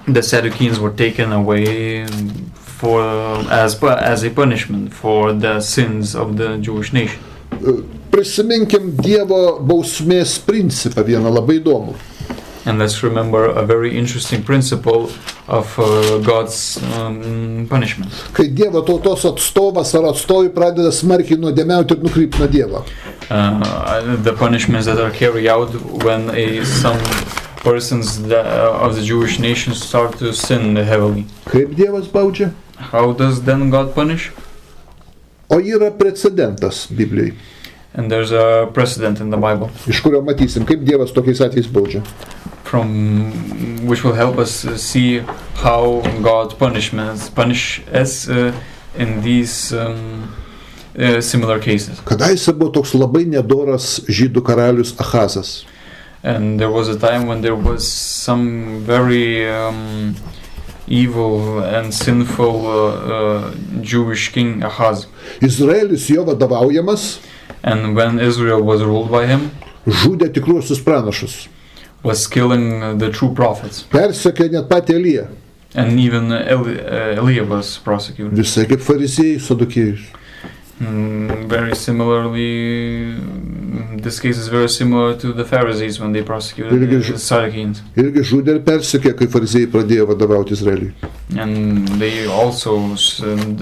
The Sadducees were taken away as a punishment for the sins of the Jewish nation. Prisiminkim Dievo bausmės principą vieną labai įdomų. And let's remember a very interesting principle of God's punishment. Kai Dievo tautos atstovas ar atstovai pradeda smarkiai nuodėmiauti ir nukrypti nuo Dievo. The punishments that are carried out when some persons of the Jewish nation start to sin heavily. Kaip Dievas baudžia? How does then God punish? O yra precedentas Biblijai, And there's a precedent in the Bible iš kurio matysim, kaip Dievas tokiais atvejais baudžia. from which will help us see how God punish us in these similar cases. Kadaise buvo toks labai nedoras žydų karalius Achazas. And there was a time when there was some very evil and sinful Jewish king Ahaz. Izraelis jo vadovaujamas And when Israel was ruled by him, žudė tikruosius pranašus. was killing the true prophets. Persekė net patį Eliją. And even Eliah was prosecuted. Visai kaip fariziejai, Sadukiejus. Very similarly, this case is very similar to the Pharisees when they prosecuted the Sadducees. Irgi žudė ir persekė, kai fariziejai pradėjo vadovauti Izraeliui. And they also,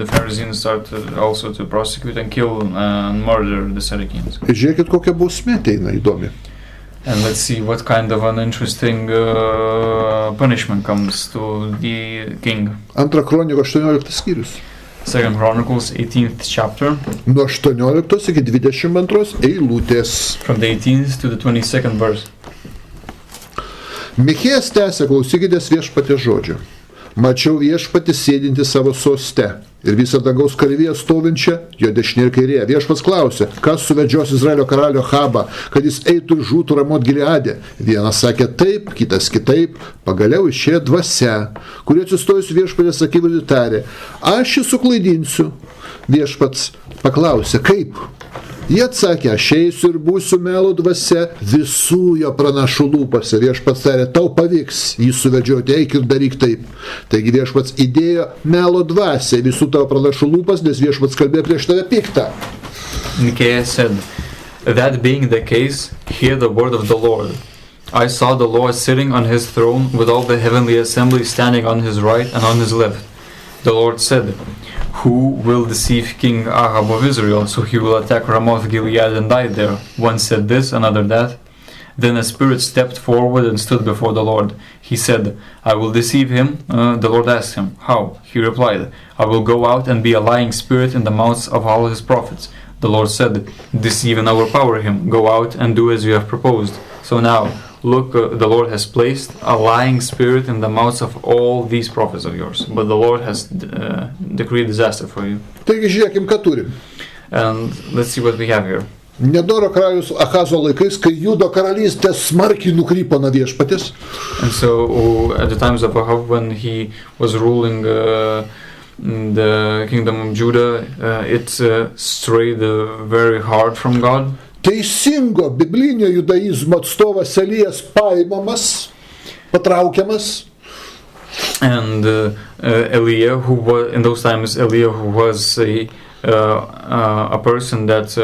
the Pharisees started also to prosecute and kill and murder the Sadducees. Ir žiūrėkit, kokia bausmė ateina įdomi. And let's see what kind of an interesting punishment comes to the king. Antra kronikų 18 skyrius. 2 Chronicles 18th chapter, Nuo 18 iki 22 eilutės. from the 18th to the 22nd verse. Michėjas tęsė, klausykitės viešpatės žodžio. Mačiau viešpatį sėdinti savo soste ir visą dangaus karalystę stovinčią jo dešinėje ir kairėje. Viešpats klausė, kas suvedžios Izraelio karalių Achabą, kad jis eitų ir žūtų Ramot Gileade. Vienas sakė taip, kitas kitaip. Pagaliau išėjo dvasia, kuri atsistojus viešpatės akivaizdoj tarė, aš jį suklaidinsiu. Viešpats paklausė, kaip? Jie atsakė, aš eisiu ir būsiu melo dvasia visų jo pranašų lūpose. Viešpats tarė, tau pavyks jį suvedžioti, eik ir daryk taip. Taigi viešpats įdėjo melo dvasią visų tavo pranašų lūpas, nes viešpats kalbėjo prieš tave piktą. Micaiah said, that being the case, hear the word of the Lord. I saw the Lord sitting on his throne with all the heavenly assembly standing on his right and on his left. The Lord said, who will deceive King Ahab of Israel, so he will attack Ramoth Gilead and die there? One said this, another that. Then a spirit stepped forward and stood before the Lord. He said, I will deceive him. The Lord asked him, how? He replied, I will go out and be a lying spirit in the mouths of all his prophets. The Lord said, deceive and overpower him. Go out and do as you have proposed. So now, look, the Lord has placed a lying spirit in the mouths of all these prophets of yours. But the Lord has decreed disaster for you. Taigi žiūrėkim, ką turim. And let's see what we have here. Nedoro karalius Achazo laikais, kai Judo karalystė smarkiai nukrypo nuo viešpatės. And so, at the times of Ahab, when he was ruling the kingdom of Judah, it strayed very hard from God. Teisingo biblinio judaizmo atstovas Elijas paimamas, patraukiamas. And Eliah, who was in those times, Eliah, who was a person that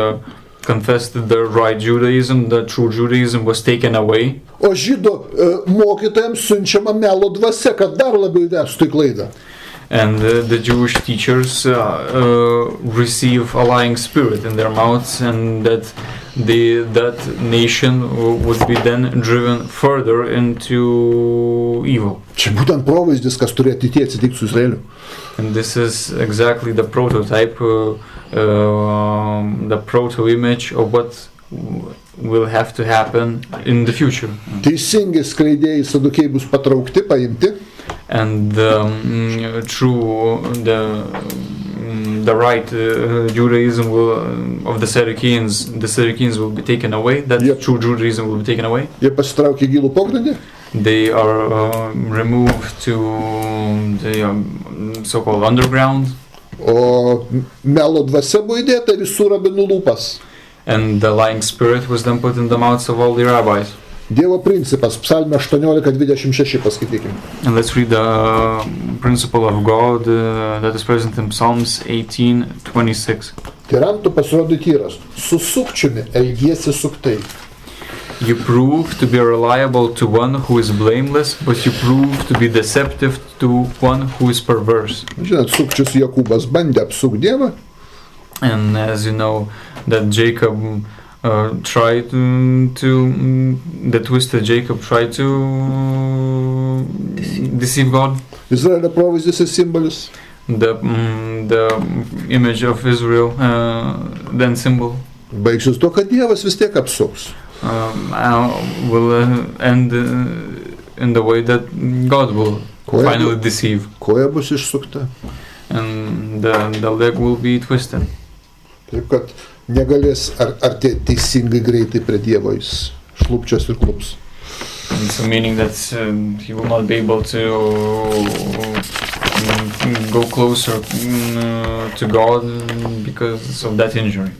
confessed the right Judaism, the true Judaism, was taken away. O žydų mokytojams siunčiama melo dvasia, kad dar labiau įvestų į klaidą. And the Jewish teachers receive a lying spirit in their mouths, and that nation would be then driven further into evil. Čia būtent provaizdis, kas turi ateityje atsitikti su Izraeliu. And this is exactly the prototype, the proto-image of what will have to happen in the future. Teisingi skleidėjai Sadukiejai bus patraukti, paimti. And true, the right Judaism of the Sadducees will be taken away. That true Judaism will be taken away. Jie pasitraukė į gilų pogrindį. They are removed to the so-called underground. O melo dvasia buvo įdėta visų rabinų lūpas. And the lying spirit was then put in the mouths of all the rabbis. Dievo principas, Psalmė 18:26 paskaitykim. And let's read the principle of God that is present in Psalms 18:26. Tyram tu pasirodai tyras, su sukčiumi elgiesi suktai. You prove to be reliable to one who is blameless, but you prove to be deceptive to one who is perverse. Žinot, sukčius Jokūbas bandė apsukti Dievą. And as you know, that Jacob tried the twisted Jacob tried to deceive God. Izraelio provaizdis ir simbolis. The image of Israel, then symbol, Baigsis tuo, kad Dievas vis tiek apsuks. will end in the way that God will finally deceive, Koja bus išsukta. and the leg will be twisted. Taip kad negalės ar teisingai greitai prie Dievo jis šlupčios ir klups. And so meaning that he will not be able to go closer to God because of that injury.